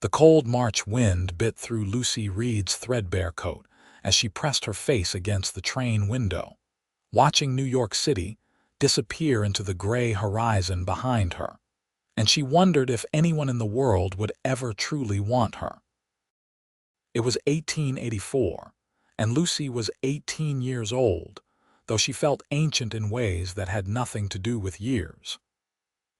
The cold March wind bit through Lucy Reed's threadbare coat as she pressed her face against the train window, watching New York City disappear into the gray horizon behind her, and she wondered if anyone in the world would ever truly want her. It was 1884, and Lucy was 18 years old, though she felt ancient in ways that had nothing to do with years.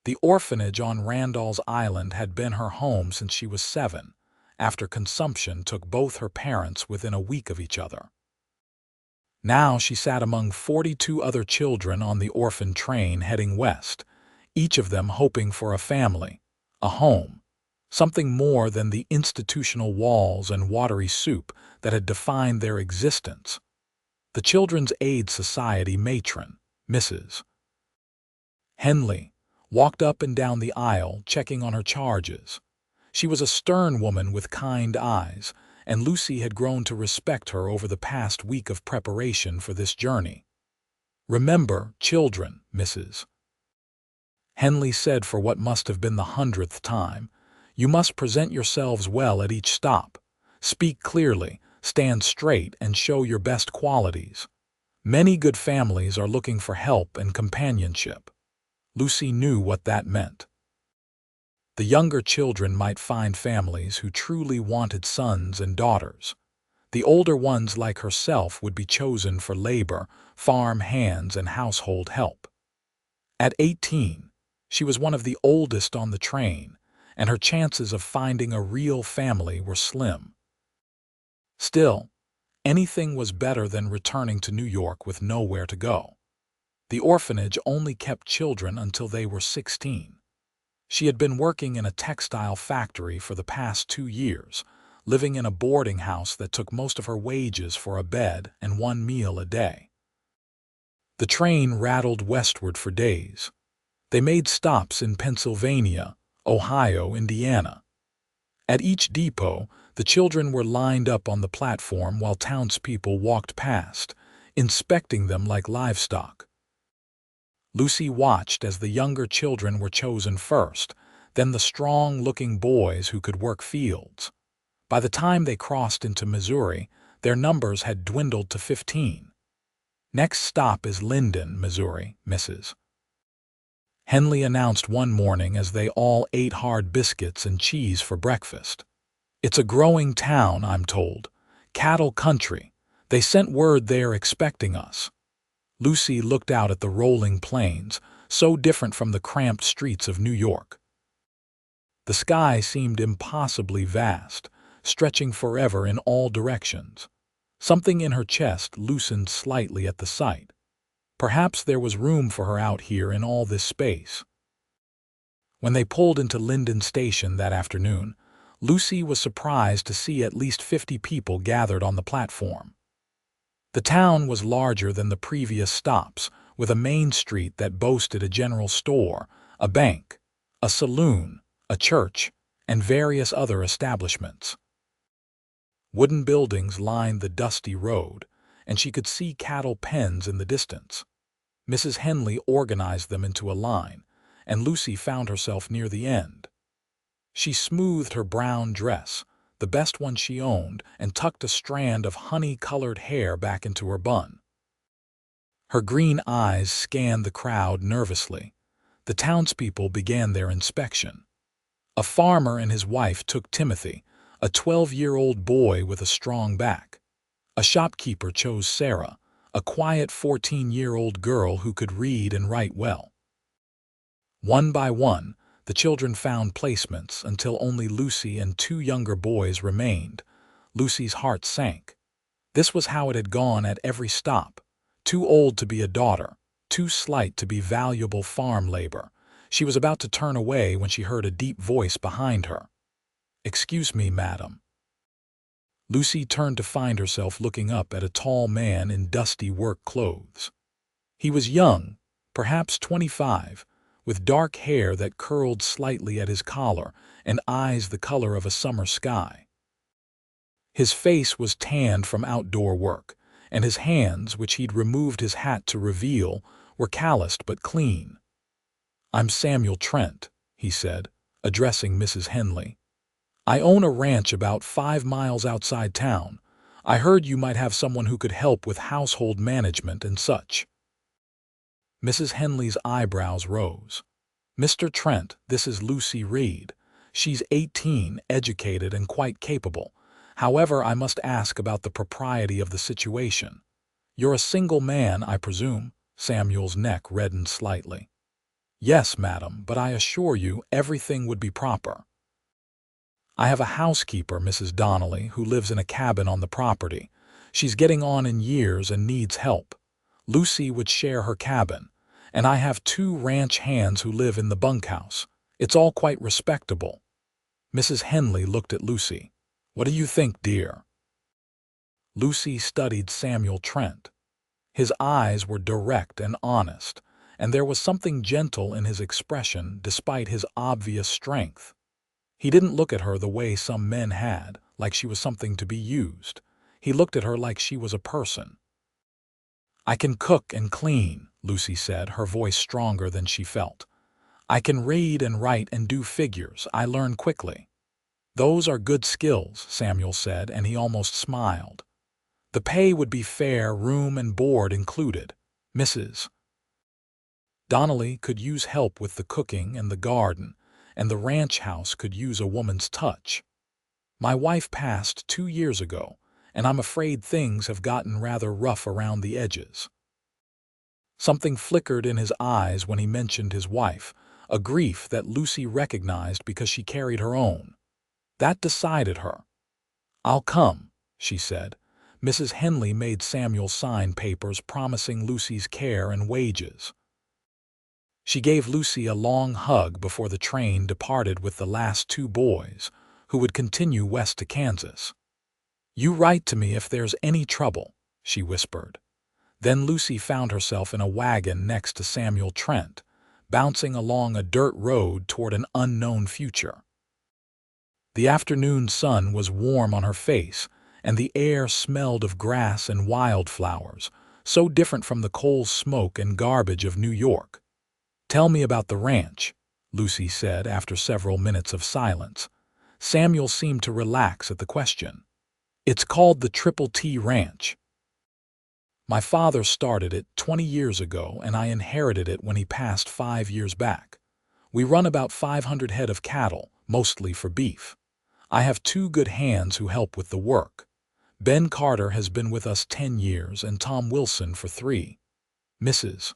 The orphanage on Randall's Island had been her home since she was 7, after consumption took both her parents within a week of each other. Now she sat among 42 other children on the orphan train heading west, each of them hoping for a family, a home, something more than the institutional walls and watery soup that had defined their existence. The Children's Aid Society matron, Mrs. Henley, walked up and down the aisle checking on her charges. She was a stern woman with kind eyes, and Lucy had grown to respect her over the past week of preparation for this journey. "Remember, children," Mrs. Henley said for what must have been the 100th time, "you must present yourselves well at each stop. Speak clearly, stand straight, and show your best qualities. Many good families are looking for help and companionship." Lucy knew what that meant. The younger children might find families who truly wanted sons and daughters. The older ones, like herself, would be chosen for labor, farm hands, and household help. At 18, she was one of the oldest on the train, and her chances of finding a real family were slim. Still, anything was better than returning to New York with nowhere to go. The orphanage only kept children until they were 16. She had been working in a textile factory for the past 2 years, living in a boarding house that took most of her wages for a bed and one meal a day. The train rattled westward for days. They made stops in Pennsylvania, Ohio, Indiana. At each depot, the children were lined up on the platform while townspeople walked past, inspecting them like livestock. Lucy watched as the younger children were chosen first, then the strong-looking boys who could work fields. By the time they crossed into Missouri, their numbers had dwindled to 15. "Next stop is Linden, Missouri, Mrs. Henley announced one morning as they all ate hard biscuits and cheese for breakfast. "It's a growing town, I'm told. Cattle country. They sent word they're expecting us." Lucy looked out at the rolling plains, so different from the cramped streets of New York. The sky seemed impossibly vast, stretching forever in all directions. Something in her chest loosened slightly at the sight. Perhaps there was room for her out here in all this space. When they pulled into Linden Station that afternoon, Lucy was surprised to see at least 50 people gathered on the platform. The town was larger than the previous stops, with a main street that boasted a general store, a bank, a saloon, a church, and various other establishments. Wooden buildings lined the dusty road, and she could see cattle pens in the distance. Mrs. Henley organized them into a line, and Lucy found herself near the end. She smoothed her brown dress, the best one she owned, and tucked a strand of honey-colored hair back into her bun. Her green eyes scanned the crowd nervously. The townspeople began their inspection. A farmer and his wife took Timothy, a 12-year-old boy with a strong back. A shopkeeper chose Sarah, a quiet 14-year-old girl who could read and write well. One by one, the children found placements until only Lucy and 2 younger boys remained. Lucy's heart sank. This was how it had gone at every stop. Too old to be a daughter, too slight to be valuable farm labor. She was about to turn away when she heard a deep voice behind her. "Excuse me, madam." Lucy turned to find herself looking up at a tall man in dusty work clothes. He was young, perhaps 25, with dark hair that curled slightly at his collar and eyes the color of a summer sky. His face was tanned from outdoor work, and his hands, which he'd removed his hat to reveal, were calloused but clean. "I'm Samuel Trent," he said, addressing Mrs. Henley. I own a ranch about 5 miles outside town. I heard you might have someone who could help with household management and such." Mrs. Henley's eyebrows rose. "Mr. Trent, this is Lucy Reed. She's 18, educated, and quite capable. However, I must ask about the propriety of the situation. You're a single man, I presume?" Samuel's neck reddened slightly. "Yes, madam, but I assure you everything would be proper. I have a housekeeper, Mrs. Donnelly, who lives in a cabin on the property. She's getting on in years and needs help. Lucy would share her cabin, and I have 2 ranch hands who live in the bunkhouse. It's all quite respectable." Mrs. Henley looked at Lucy. "What do you think, dear?" Lucy studied Samuel Trent. His eyes were direct and honest, and there was something gentle in his expression despite his obvious strength. He didn't look at her the way some men had, like she was something to be used. He looked at her like she was a person. "I can cook and clean," Lucy said, her voice stronger than she felt. "I can read and write and do figures. I learn quickly." "Those are good skills," Samuel said, and he almost smiled. "The pay would be fair, room and board included. Mrs. Donnelly could use help with the cooking and the garden, and the ranch house could use a woman's touch. My wife passed 2 years ago, and I'm afraid things have gotten rather rough around the edges." Something flickered in his eyes when he mentioned his wife, a grief that Lucy recognized because she carried her own. That decided her. "I'll come," she said. Mrs. Henley made Samuel sign papers promising Lucy's care and wages. She gave Lucy a long hug before the train departed with the last 2 boys, who would continue west to Kansas. "You write to me if there's any trouble," she whispered. Then Lucy found herself in a wagon next to Samuel Trent, bouncing along a dirt road toward an unknown future. The afternoon sun was warm on her face, and the air smelled of grass and wildflowers, so different from the coal smoke and garbage of New York. "Tell me about the ranch," Lucy said after several minutes of silence. Samuel seemed to relax at the question. "It's called the Triple T Ranch. My father started it 20 years ago, and I inherited it when he passed 5 years back. We run about 500 head of cattle, mostly for beef. I have 2 good hands who help with the work. Ben Carter has been with us 10 years and Tom Wilson for 3. Mrs.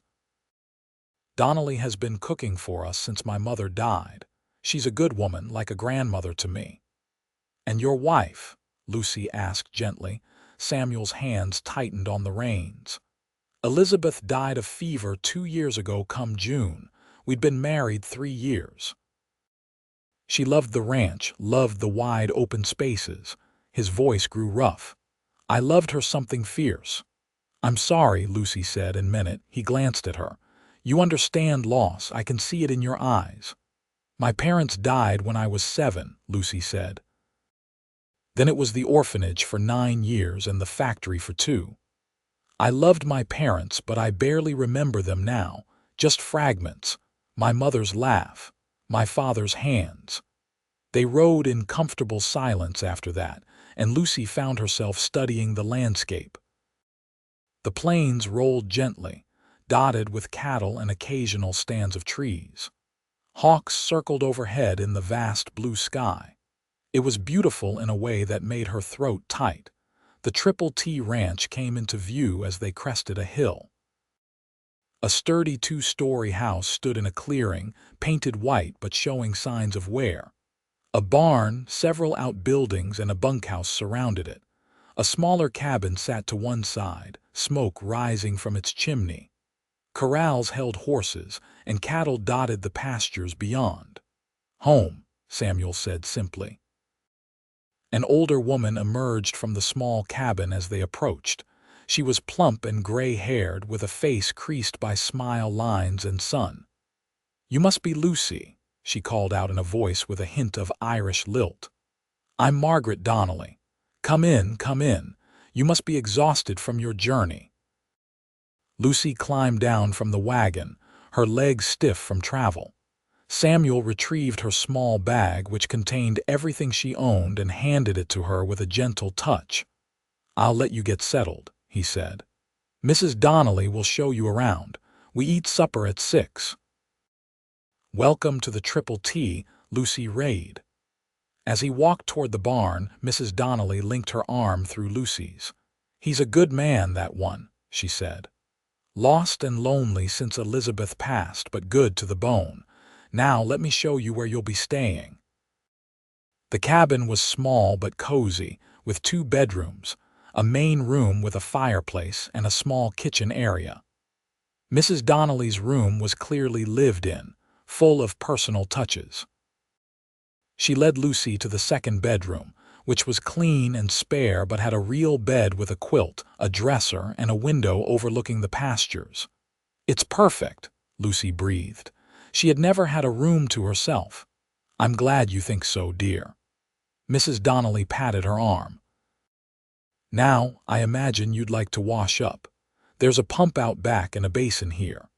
Donnelly has been cooking for us since my mother died. She's a good woman, like a grandmother to me." "And your wife?" Lucy asked gently. Samuel's hands tightened on the reins. "Elizabeth died of fever 2 years ago come June. We'd been married 3 years. She loved the ranch, loved the wide open spaces." His voice grew rough. "I loved her something fierce." "I'm sorry," Lucy said and meant it. He glanced at her. "You understand loss. I can see it in your eyes." "My parents died when I was 7, Lucy said. "Then it was the orphanage for 9 years and the factory for 2. I loved my parents, but I barely remember them now, just fragments. My mother's laugh, my father's hands." They rode in comfortable silence after that, and Lucy found herself studying the landscape. The plains rolled gently, dotted with cattle and occasional stands of trees. Hawks circled overhead in the vast blue sky. It was beautiful in a way that made her throat tight. The Triple T Ranch came into view as they crested a hill. A sturdy 2-story house stood in a clearing, painted white but showing signs of wear. A barn, several outbuildings, and a bunkhouse surrounded it. A smaller cabin sat to one side, smoke rising from its chimney. Corrals held horses, and cattle dotted the pastures beyond. "Home," Samuel said simply. An older woman emerged from the small cabin as they approached. She was plump and gray-haired, with a face creased by smile lines and sun. "You must be Lucy," she called out in a voice with a hint of Irish lilt. "I'm Margaret Donnelly. Come in, come in. You must be exhausted from your journey." Lucy climbed down from the wagon, her legs stiff from travel. Samuel retrieved her small bag, which contained everything she owned, and handed it to her with a gentle touch. "I'll let you get settled," he said. "Mrs. Donnelly will show you around. We eat supper at 6. "Welcome to the Triple T," Lucy rayed. As he walked toward the barn, Mrs. Donnelly linked her arm through Lucy's. "He's a good man, that one," she said. "Lost and lonely since Elizabeth passed, but good to the bone. Now let me show you where you'll be staying." The cabin was small but cozy, with 2 bedrooms, a main room with a fireplace, and a small kitchen area. Mrs. Donnelly's room was clearly lived in, full of personal touches. She led Lucy to the 2nd bedroom, which was clean and spare but had a real bed with a quilt, a dresser, and a window overlooking the pastures. "It's perfect," Lucy breathed. She had never had a room to herself. "I'm glad you think so, dear." Mrs. Donnelly patted her arm. "Now, I imagine you'd like to wash up. There's a pump out back and a basin here.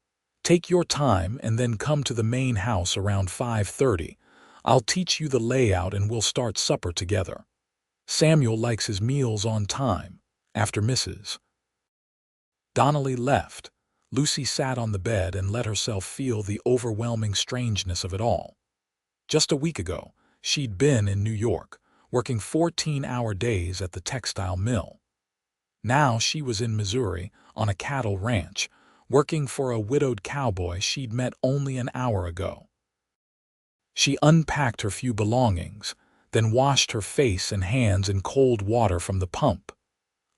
Take your time and then come to the main house around 5:30. I'll teach you the layout and we'll start supper together. Samuel likes his meals on time." After Mrs. Donnelly left, Lucy sat on the bed and let herself feel the overwhelming strangeness of it all. Just a week ago, she'd been in New York, working 14-hour days at the textile mill. Now she was in Missouri, on a cattle ranch, working for a widowed cowboy she'd met only an hour ago. She unpacked her few belongings, then washed her face and hands in cold water from the pump.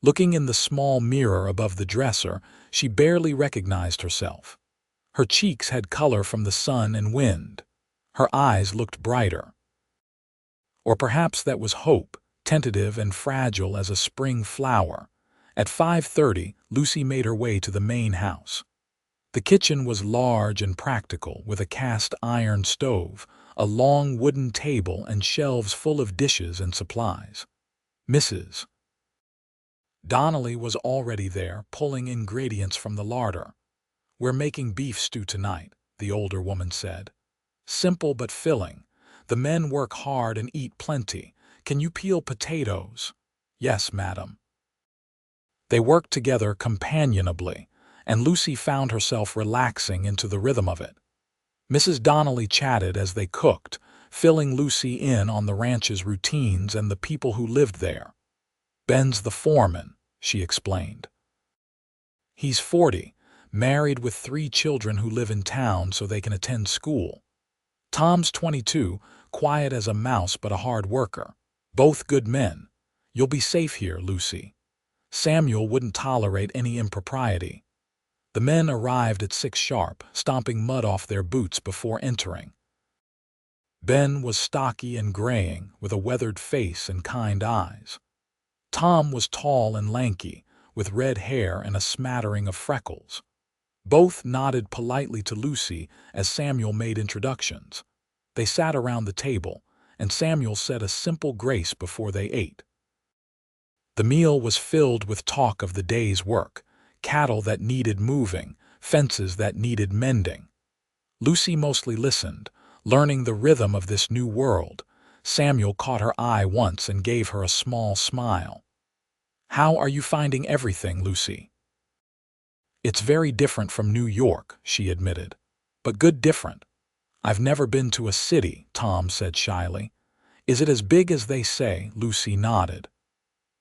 Looking in the small mirror above the dresser, she barely recognized herself. Her cheeks had color from the sun and wind. Her eyes looked brighter. Or perhaps that was hope, tentative and fragile as a spring flower. At 5:30, Lucy made her way to the main house. The kitchen was large and practical, with a cast iron stove, a long wooden table, and shelves full of dishes and supplies. Mrs. Donnelly was already there, pulling ingredients from the larder. "We're making beef stew tonight," the older woman said. "Simple but filling. The men work hard and eat plenty. Can you peel potatoes?" "Yes, madam." They worked together companionably, and Lucy found herself relaxing into the rhythm of it. Mrs. Donnelly chatted as they cooked, filling Lucy in on the ranch's routines and the people who lived there. "Ben's the foreman," she explained. "He's 40, married with 3 children who live in town so they can attend school. Tom's 22, quiet as a mouse but a hard worker. Both good men. You'll be safe here, Lucy. Samuel wouldn't tolerate any impropriety." The men arrived at 6 sharp, stomping mud off their boots before entering. Ben was stocky and graying, with a weathered face and kind eyes. Tom was tall and lanky, with red hair and a smattering of freckles. Both nodded politely to Lucy as Samuel made introductions. They sat around the table, and Samuel said a simple grace before they ate. The meal was filled with talk of the day's work, cattle that needed moving, fences that needed mending. Lucy mostly listened, learning the rhythm of this new world. Samuel caught her eye once and gave her a small smile. "How are you finding everything, Lucy?" "It's very different from New York," she admitted. "But good different." "I've never been to a city," Tom said shyly. "Is it as big as they say?" Lucy nodded.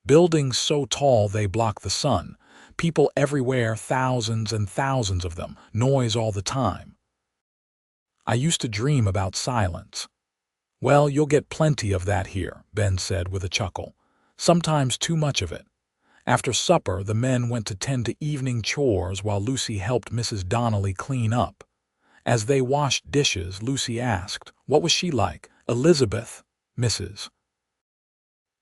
"Buildings so tall they block the sun. People everywhere, thousands and thousands of them, noise all the time. I used to dream about silence." "Well, you'll get plenty of that here," Ben said with a chuckle. "Sometimes too much of it." After supper, the men went to tend to evening chores while Lucy helped Mrs. Donnelly clean up. As they washed dishes, Lucy asked, "What was she like, Elizabeth?" Mrs.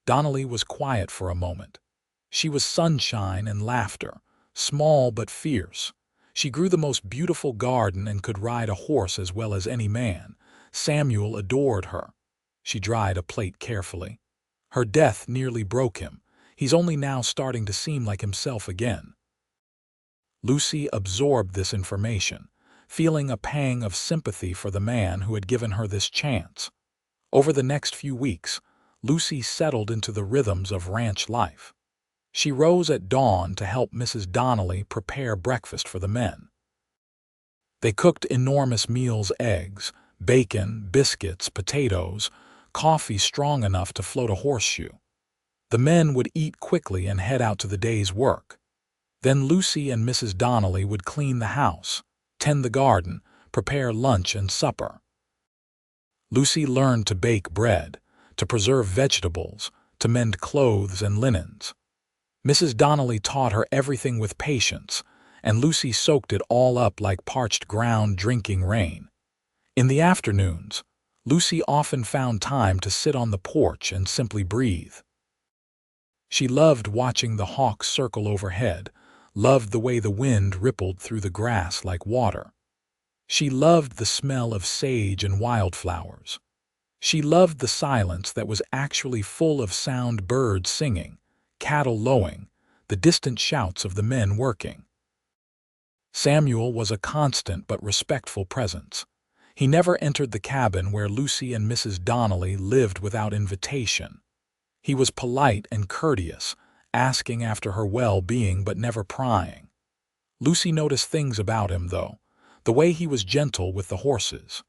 Donnelly was quiet for a moment. She was sunshine and laughter, small but fierce. She grew the most beautiful garden and could ride a horse as well as any man. Samuel adored her. She dried a plate carefully. "Her death nearly broke him. He's only now starting to seem like himself again." Lucy absorbed this information, feeling a pang of sympathy for the man who had given her this chance. Over the next few weeks, Lucy settled into the rhythms of ranch life. She rose at dawn to help Mrs. Donnelly prepare breakfast for the men. They cooked enormous meals: eggs, bacon, biscuits, potatoes, coffee strong enough to float a horseshoe. The men would eat quickly and head out to the day's work. Then Lucy and Mrs. Donnelly would clean the house, tend the garden, prepare lunch and supper. Lucy learned to bake bread, to preserve vegetables, to mend clothes and linens. Mrs. Donnelly taught her everything with patience, and Lucy soaked it all up like parched ground drinking rain. In the afternoons, Lucy often found time to sit on the porch and simply breathe. She loved watching the hawks circle overhead, loved the way the wind rippled through the grass like water. She loved the smell of sage and wildflowers. She loved the silence that was actually full of sound: birds singing, cattle lowing, the distant shouts of the men working. Samuel was a constant but respectful presence. He never entered the cabin where Lucy and Mrs. Donnelly lived without invitation. He was polite and courteous, asking after her well-being but never prying. Lucy noticed things about him, though: the way he was gentle with the horses,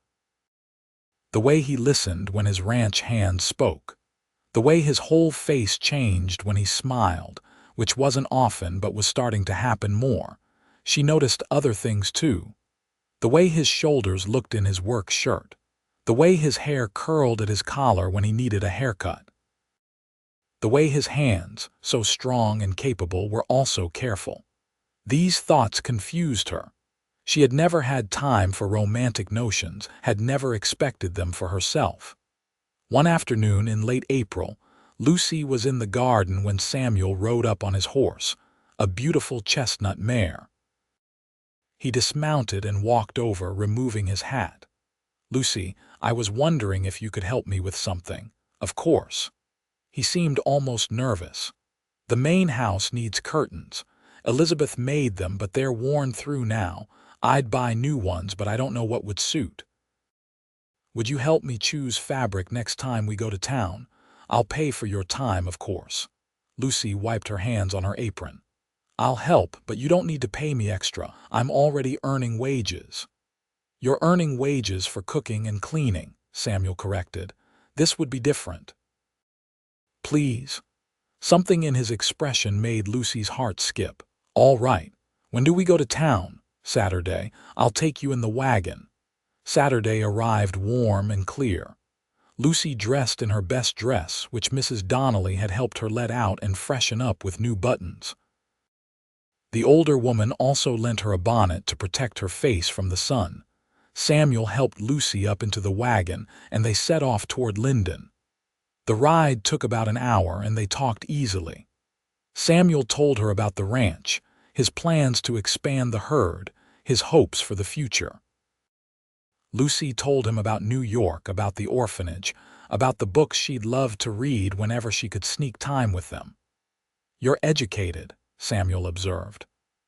the way he listened when his ranch hands spoke, the way his whole face changed when he smiled, which wasn't often but was starting to happen more. She noticed other things too: the way his shoulders looked in his work shirt, the way his hair curled at his collar when he needed a haircut, the way his hands, so strong and capable, were also careful. These thoughts confused her. She had never had time for romantic notions, had never expected them for herself. One afternoon in late April, Lucy was in the garden when Samuel rode up on his horse, a beautiful chestnut mare. He dismounted and walked over, removing his hat. "Lucy, I was wondering if you could help me with something." "Of course." He seemed almost nervous. "The main house needs curtains. Elizabeth made them, but they're worn through now. I'd buy new ones, but I don't know what would suit. Would you help me choose fabric next time we go to town? I'll pay for your time, of course." Lucy wiped her hands on her apron. "I'll help, but you don't need to pay me extra. I'm already earning wages." "You're earning wages for cooking and cleaning," Samuel corrected. "This would be different." "Please." Something in his expression made Lucy's heart skip. "All right. When do we go to town?" "Saturday. I'll take you in the wagon." Saturday arrived warm and clear. Lucy dressed in her best dress, which Mrs. Donnelly had helped her let out and freshen up with new buttons. The older woman also lent her a bonnet to protect her face from the sun. Samuel helped Lucy up into the wagon, and they set off toward Linden. The ride took about an hour, and they talked easily. Samuel told her about the ranch, his plans to expand the herd, his hopes for the future. Lucy told him about New York, about the orphanage, about the books she'd love to read whenever she could sneak time with them. "You're educated," Samuel observed.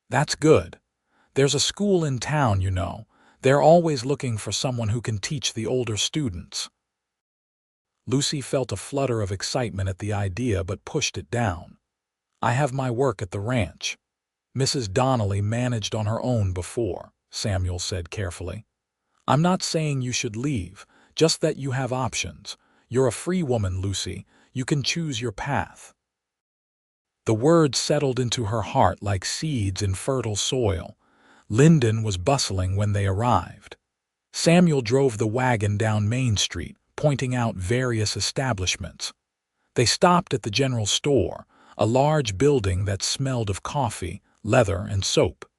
"That's good. There's a school in town, you know. They're always looking for someone who can teach the older students." Lucy felt a flutter of excitement at the idea but pushed it down. "I have my work at the ranch. Mrs. Donnelly managed on her own before," Samuel said carefully. "I'm not saying you should leave, just that you have options. You're a free woman, Lucy. You can choose your path." The words settled into her heart like seeds in fertile soil. Linden was bustling when they arrived. Samuel drove the wagon down Main Street, pointing out various establishments. They stopped at the general store, a large building that smelled of coffee, leather, and soap.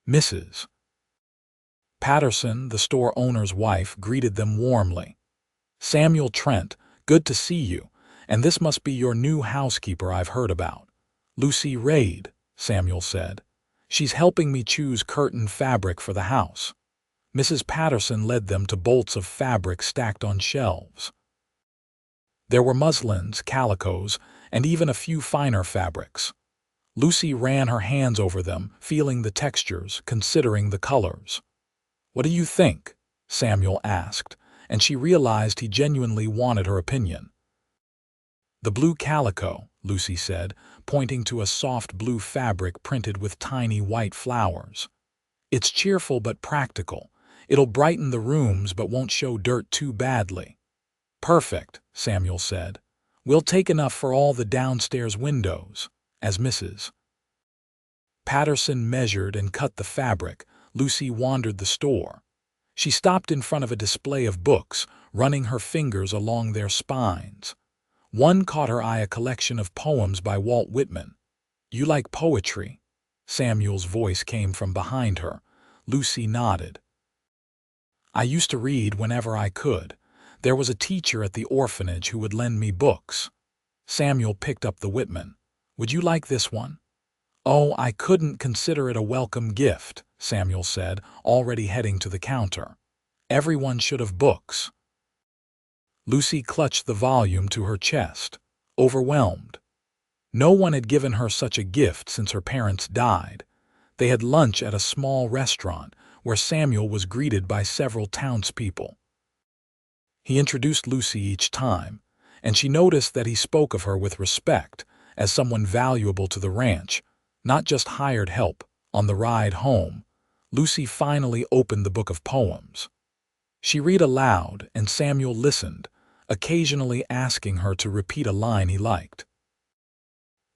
Mrs. Patterson, the store owner's wife, greeted them warmly. "Samuel Trent, good to see you, and this must be your new housekeeper I've heard about." "Lucy Raid," Samuel said. "She's helping me choose curtain fabric for the house." Mrs. Patterson led them to bolts of fabric stacked on shelves. There were muslins, calicos, and even a few finer fabrics. Lucy ran her hands over them, feeling the textures, considering the colors. "What do you think?" Samuel asked, and she realized he genuinely wanted her opinion. "The blue calico," Lucy said, pointing to a soft blue fabric printed with tiny white flowers. "It's cheerful but practical. It'll brighten the rooms but won't show dirt too badly." "Perfect," Samuel said. "We'll take enough for all the downstairs windows." As Mrs. Patterson measured and cut the fabric, Lucy wandered the store. She stopped in front of a display of books, running her fingers along their spines. One caught her eye, a collection of poems by Walt Whitman. "You like poetry?" Samuel's voice came from behind her. Lucy nodded. "I used to read whenever I could. There was a teacher at the orphanage who would lend me books." Samuel picked up the Whitman. "Would you like this one?" "Oh, I couldn't consider it a welcome gift," Samuel said, already heading to the counter. "Everyone should have books." Lucy clutched the volume to her chest, overwhelmed. No one had given her such a gift since her parents died. They had lunch at a small restaurant where Samuel was greeted by several townspeople. He introduced Lucy each time, and she noticed that he spoke of her with respect, as someone valuable to the ranch, not just hired help. On the ride home, Lucy finally opened the book of poems. She read aloud, and Samuel listened, occasionally asking her to repeat a line he liked.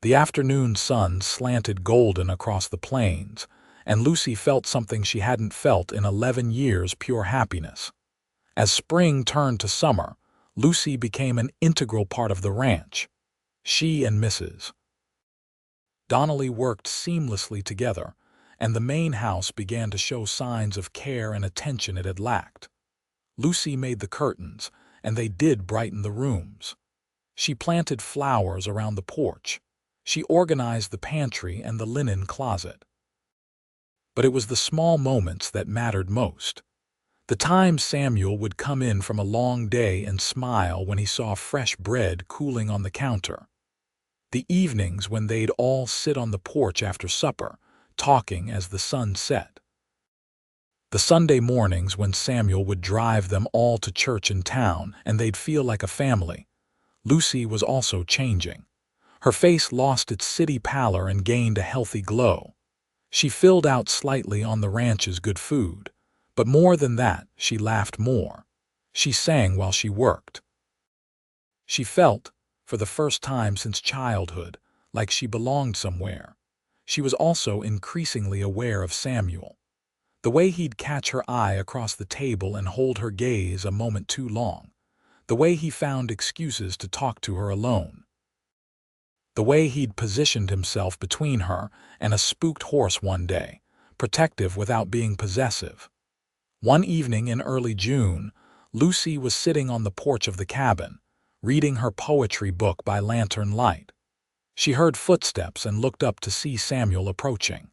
The afternoon sun slanted golden across the plains, and Lucy felt something she hadn't felt in 11 years, pure happiness. As spring turned to summer, Lucy became an integral part of the ranch. She and Mrs. Donnelly worked seamlessly together, and the main house began to show signs of care and attention it had lacked. Lucy made the curtains, and they did brighten the rooms. She planted flowers around the porch. She organized the pantry and the linen closet. But it was the small moments that mattered most. The times Samuel would come in from a long day and smile when he saw fresh bread cooling on the counter. The evenings when they'd all sit on the porch after supper, talking as the sun set. The Sunday mornings when Samuel would drive them all to church in town and they'd feel like a family. Lucy was also changing. Her face lost its city pallor and gained a healthy glow. She filled out slightly on the ranch's good food. But more than that, she laughed more. She sang while she worked. She felt, for the first time since childhood, like she belonged somewhere. She was also increasingly aware of Samuel. The way he'd catch her eye across the table and hold her gaze a moment too long. The way he found excuses to talk to her alone. The way he'd positioned himself between her and a spooked horse one day, protective without being possessive. One evening in early June, Lucy was sitting on the porch of the cabin, reading her poetry book by lantern light. She heard footsteps and looked up to see Samuel approaching.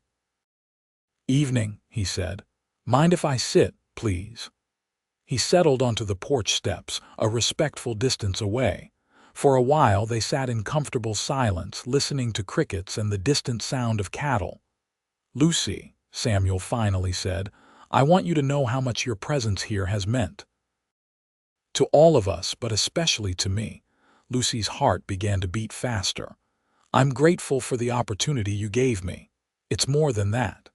"Evening," he said. "Mind if I sit, please?" He settled onto the porch steps, a respectful distance away. For a while they sat in comfortable silence, listening to crickets and the distant sound of cattle. "Lucy," Samuel finally said, "I want you to know how much your presence here has meant. To all of us, but especially to me." Lucy's heart began to beat faster. "I'm grateful for the opportunity you gave me. It's more than that."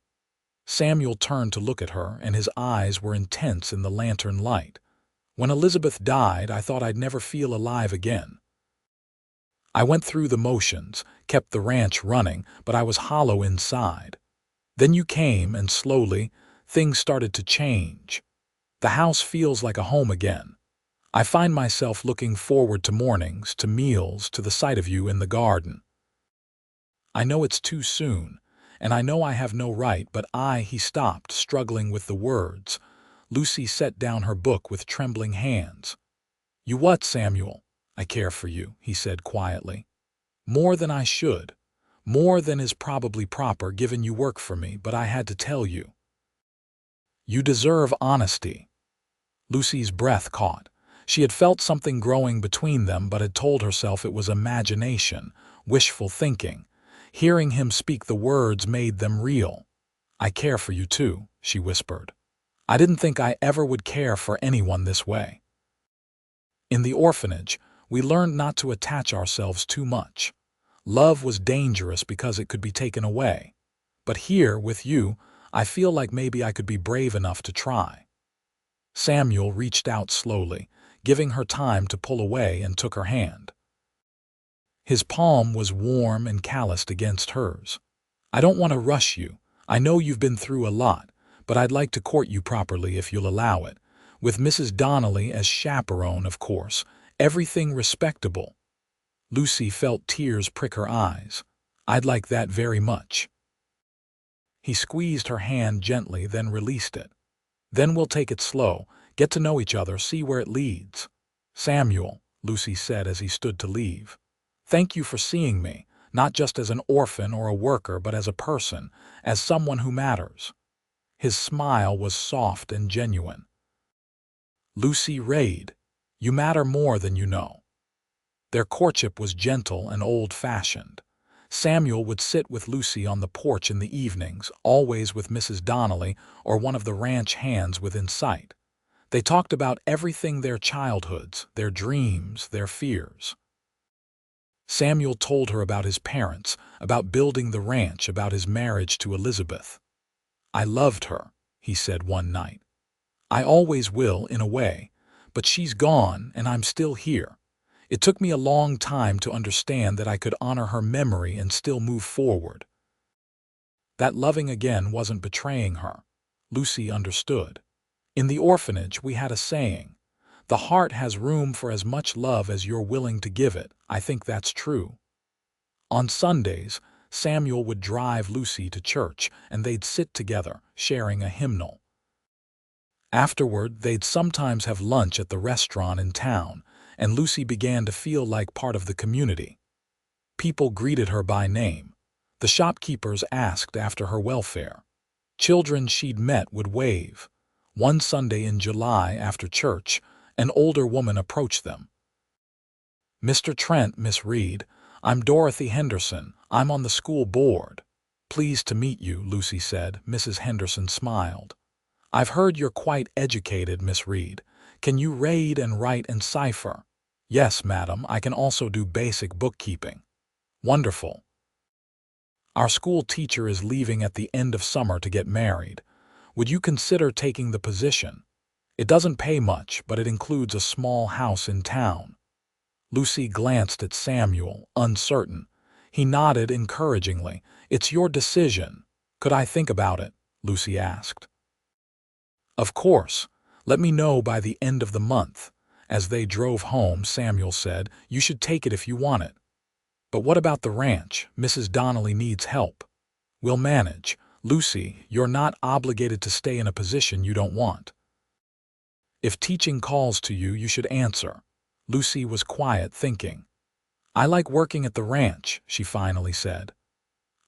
Samuel turned to look at her, and his eyes were intense in the lantern light. "When Elizabeth died, I thought I'd never feel alive again. I went through the motions, kept the ranch running, but I was hollow inside. Then you came, and slowly, things started to change. The house feels like a home again. I find myself looking forward to mornings, to meals, to the sight of you in the garden. I know it's too soon, and I know I have no right, but he stopped, struggling with the words. Lucy set down her book with trembling hands. "You what, Samuel?" "I care for you," he said quietly. "More than I should. More than is probably proper given you work for me, but I had to tell you. You deserve honesty." Lucy's breath caught. She had felt something growing between them but had told herself it was imagination, wishful thinking. Hearing him speak the words made them real. "I care for you too," she whispered. I didn't think I ever would care for anyone this way. In the orphanage, we learned not to attach ourselves too much. Love was dangerous because it could be taken away. But here, with you, I feel like maybe I could be brave enough to try. Samuel reached out slowly, giving her time to pull away, and took her hand. His palm was warm and calloused against hers. I don't want to rush you. I know you've been through a lot, but I'd like to court you properly if you'll allow it. With Mrs. Donnelly as chaperone, of course. Everything respectable. Lucy felt tears prick her eyes. I'd like that very much. He squeezed her hand gently, then released it. Then we'll take it slow, get to know each other, see where it leads. Samuel, Lucy said as he stood to leave. Thank you for seeing me, not just as an orphan or a worker, but as a person, as someone who matters. His smile was soft and genuine. Lucy Raid, you matter more than you know. Their courtship was gentle and old-fashioned. Samuel would sit with Lucy on the porch in the evenings, always with Mrs. Donnelly or one of the ranch hands within sight. They talked about everything, their childhoods, their dreams, their fears. Samuel told her about his parents, about building the ranch, about his marriage to Elizabeth. I loved her, he said one night. I always will, in a way, but she's gone and I'm still here. It took me a long time to understand that I could honor her memory and still move forward. That loving again wasn't betraying her. Lucy understood. In the orphanage, we had a saying, the heart has room for as much love as you're willing to give it. I think that's true. On Sundays, Samuel would drive Lucy to church, and they'd sit together, sharing a hymnal. Afterward, they'd sometimes have lunch at the restaurant in town, and Lucy began to feel like part of the community. People greeted her by name. The shopkeepers asked after her welfare. Children she'd met would wave. One Sunday in July after church, an older woman approached them. Mr. Trent, Miss Reed, I'm Dorothy Henderson. I'm on the school board. Pleased to meet you, Lucy said. Mrs. Henderson smiled. I've heard you're quite educated, Miss Reed. Can you read and write and cipher? Yes, madam. I can also do basic bookkeeping. Wonderful. Our school teacher is leaving at the end of summer to get married. Would you consider taking the position? It doesn't pay much, but it includes a small house in town. Lucy glanced at Samuel, uncertain. He nodded encouragingly. It's your decision. Could I think about it? Lucy asked. Of course. Let me know by the end of the month. As they drove home, Samuel said, you should take it if you want it. But what about the ranch? Mrs. Donnelly needs help. We'll manage. Lucy, you're not obligated to stay in a position you don't want. If teaching calls to you, you should answer. Lucy was quiet, thinking. I like working at the ranch, she finally said.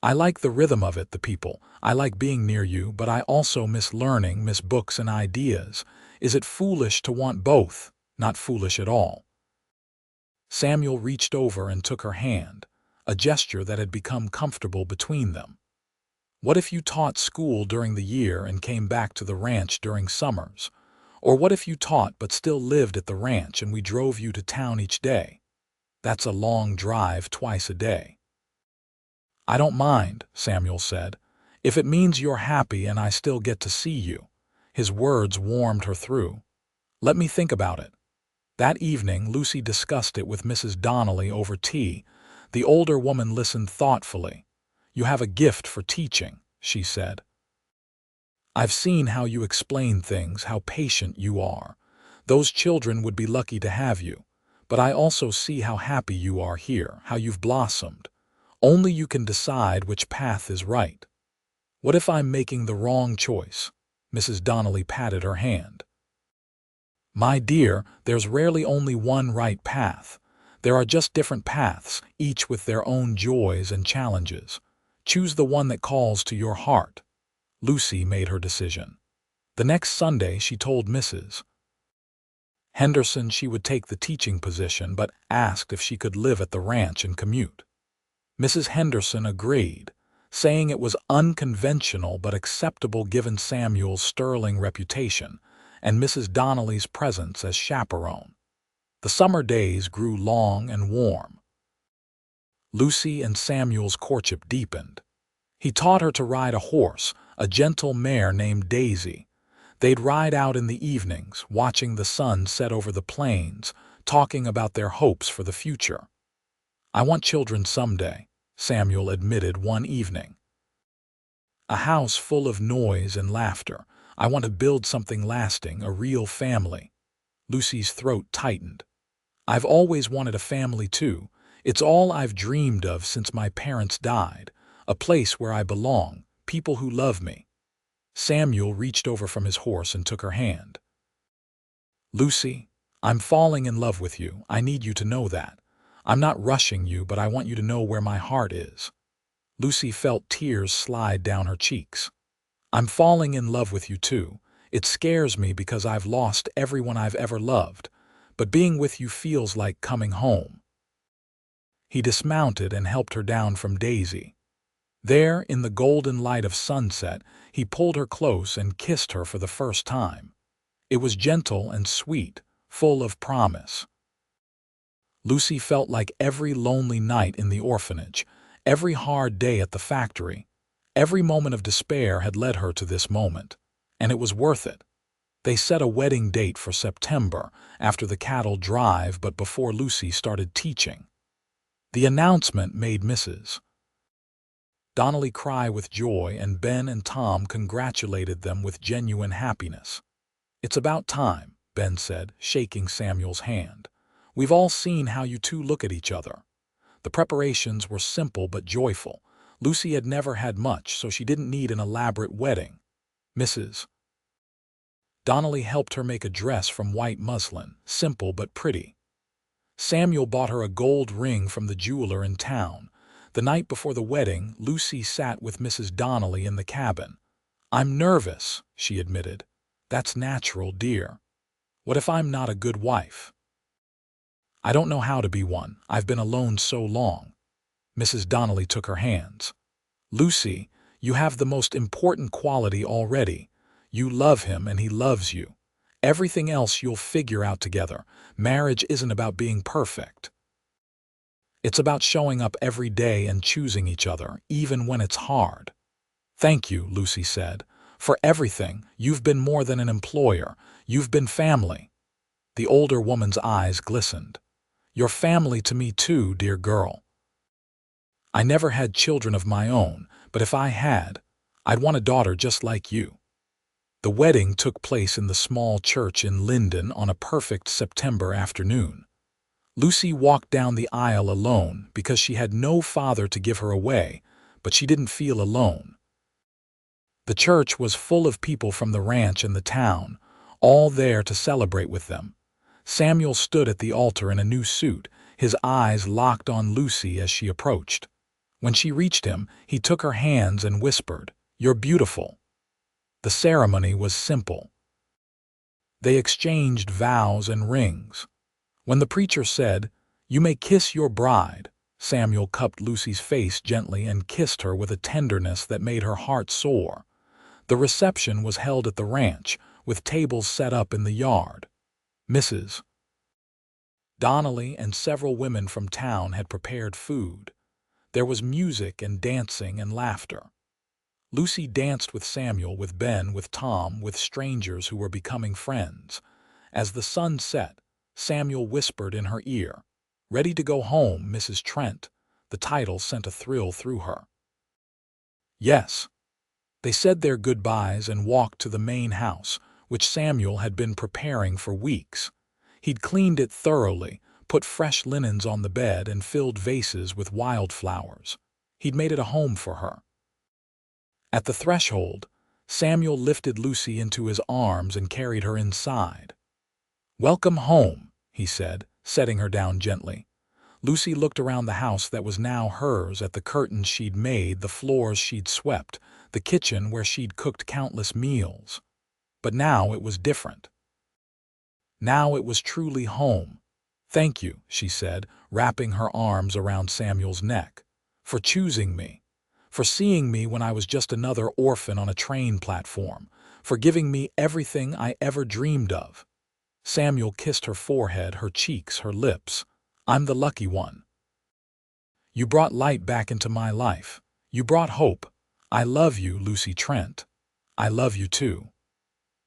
I like the rhythm of it, the people. I like being near you, but I also miss learning, miss books and ideas. Is it foolish to want both? Not foolish at all. Samuel reached over and took her hand, a gesture that had become comfortable between them. What if you taught school during the year and came back to the ranch during summers? Or what if you taught but still lived at the ranch and we drove you to town each day? That's a long drive twice a day. I don't mind, Samuel said, if it means you're happy and I still get to see you. His words warmed her through. Let me think about it. That evening, Lucy discussed it with Mrs. Donnelly over tea. The older woman listened thoughtfully. You have a gift for teaching, she said. I've seen how you explain things, how patient you are. Those children would be lucky to have you. But I also see how happy you are here, how you've blossomed. Only you can decide which path is right. What if I'm making the wrong choice? Mrs. Donnelly patted her hand. My dear, there's rarely only one right path. There are just different paths, each with their own joys and challenges. Choose the one that calls to your heart. Lucy made her decision. The next Sunday, she told Mrs. Henderson she would take the teaching position, but asked if she could live at the ranch and commute. Mrs. Henderson agreed. saying it was unconventional but acceptable given Samuel's sterling reputation and Mrs. Donnelly's presence as chaperone. The summer days grew long and warm. Lucy and Samuel's courtship deepened. He taught her to ride a horse, a gentle mare named Daisy. They'd ride out in the evenings, watching the sun set over the plains, talking about their hopes for the future. "I want children someday," Samuel admitted one evening. "A house full of noise and laughter. I want to build something lasting, a real family." Lucy's throat tightened. "I've always wanted a family too. It's all I've dreamed of since my parents died. A place where I belong, people who love me." Samuel reached over from his horse and took her hand. "Lucy, I'm falling in love with you. I need you to know that. I'm not rushing you, but I want you to know where my heart is." Lucy felt tears slide down her cheeks. "I'm falling in love with you too. It scares me because I've lost everyone I've ever loved, but being with you feels like coming home." He dismounted and helped her down from Daisy. There, in the golden light of sunset, he pulled her close and kissed her for the first time. It was gentle and sweet, full of promise. Lucy felt like every lonely night in the orphanage, every hard day at the factory, every moment of despair had led her to this moment, and it was worth it. They set a wedding date for September, after the cattle drive but before Lucy started teaching. The announcement made Mrs. Donnelly cry with joy, and Ben and Tom congratulated them with genuine happiness. "It's about time," Ben said, shaking Samuel's hand. "We've all seen how you two look at each other." The preparations were simple but joyful. Lucy had never had much, so she didn't need an elaborate wedding. Mrs. Donnelly helped her make a dress from white muslin, simple but pretty. Samuel bought her a gold ring from the jeweler in town. The night before the wedding, Lucy sat with Mrs. Donnelly in the cabin. "I'm nervous," she admitted. "That's natural, dear. What if I'm not a good wife?" "I don't know how to be one. I've been alone so long." Mrs. Donnelly took her hands. "Lucy, you have the most important quality already. You love him and he loves you. Everything else you'll figure out together. Marriage isn't about being perfect. It's about showing up every day and choosing each other, even when it's hard." "Thank you," Lucy said, "for everything. You've been more than an employer. You've been family." The older woman's eyes glistened. "You're family to me too, dear girl. I never had children of my own, but if I had, I'd want a daughter just like you." The wedding took place in the small church in Linden on a perfect September afternoon. Lucy walked down the aisle alone because she had no father to give her away, but she didn't feel alone. The church was full of people from the ranch and the town, all there to celebrate with them. Samuel stood at the altar in a new suit, his eyes locked on Lucy as she approached. When she reached him, he took her hands and whispered, "You're beautiful." The ceremony was simple. They exchanged vows and rings. When the preacher said, "You may kiss your bride," Samuel cupped Lucy's face gently and kissed her with a tenderness that made her heart soar. The reception was held at the ranch, with tables set up in the yard. Mrs. Donnelly and several women from town had prepared food. There was music and dancing and laughter. Lucy danced with Samuel, with Ben, with Tom, with strangers who were becoming friends. As the sun set, Samuel whispered in her ear, "Ready to go home, Mrs. Trent." The title sent a thrill through her. Yes. They said their goodbyes and walked to the main house, which Samuel had been preparing for weeks. He'd cleaned it thoroughly, put fresh linens on the bed, and filled vases with wildflowers. He'd made it a home for her. At the threshold, Samuel lifted Lucy into his arms and carried her inside. "Welcome home," he said, setting her down gently. Lucy looked around the house that was now hers, at the curtains she'd made, the floors she'd swept, the kitchen where she'd cooked countless meals. But now it was different. Now it was truly home. "Thank you," she said, wrapping her arms around Samuel's neck, "for choosing me, for seeing me when I was just another orphan on a train platform, for giving me everything I ever dreamed of. Samuel kissed her forehead, her cheeks, her lips. I'm the lucky one. You brought light back into my life. You brought hope. I love you, Lucy Trent. I love you too.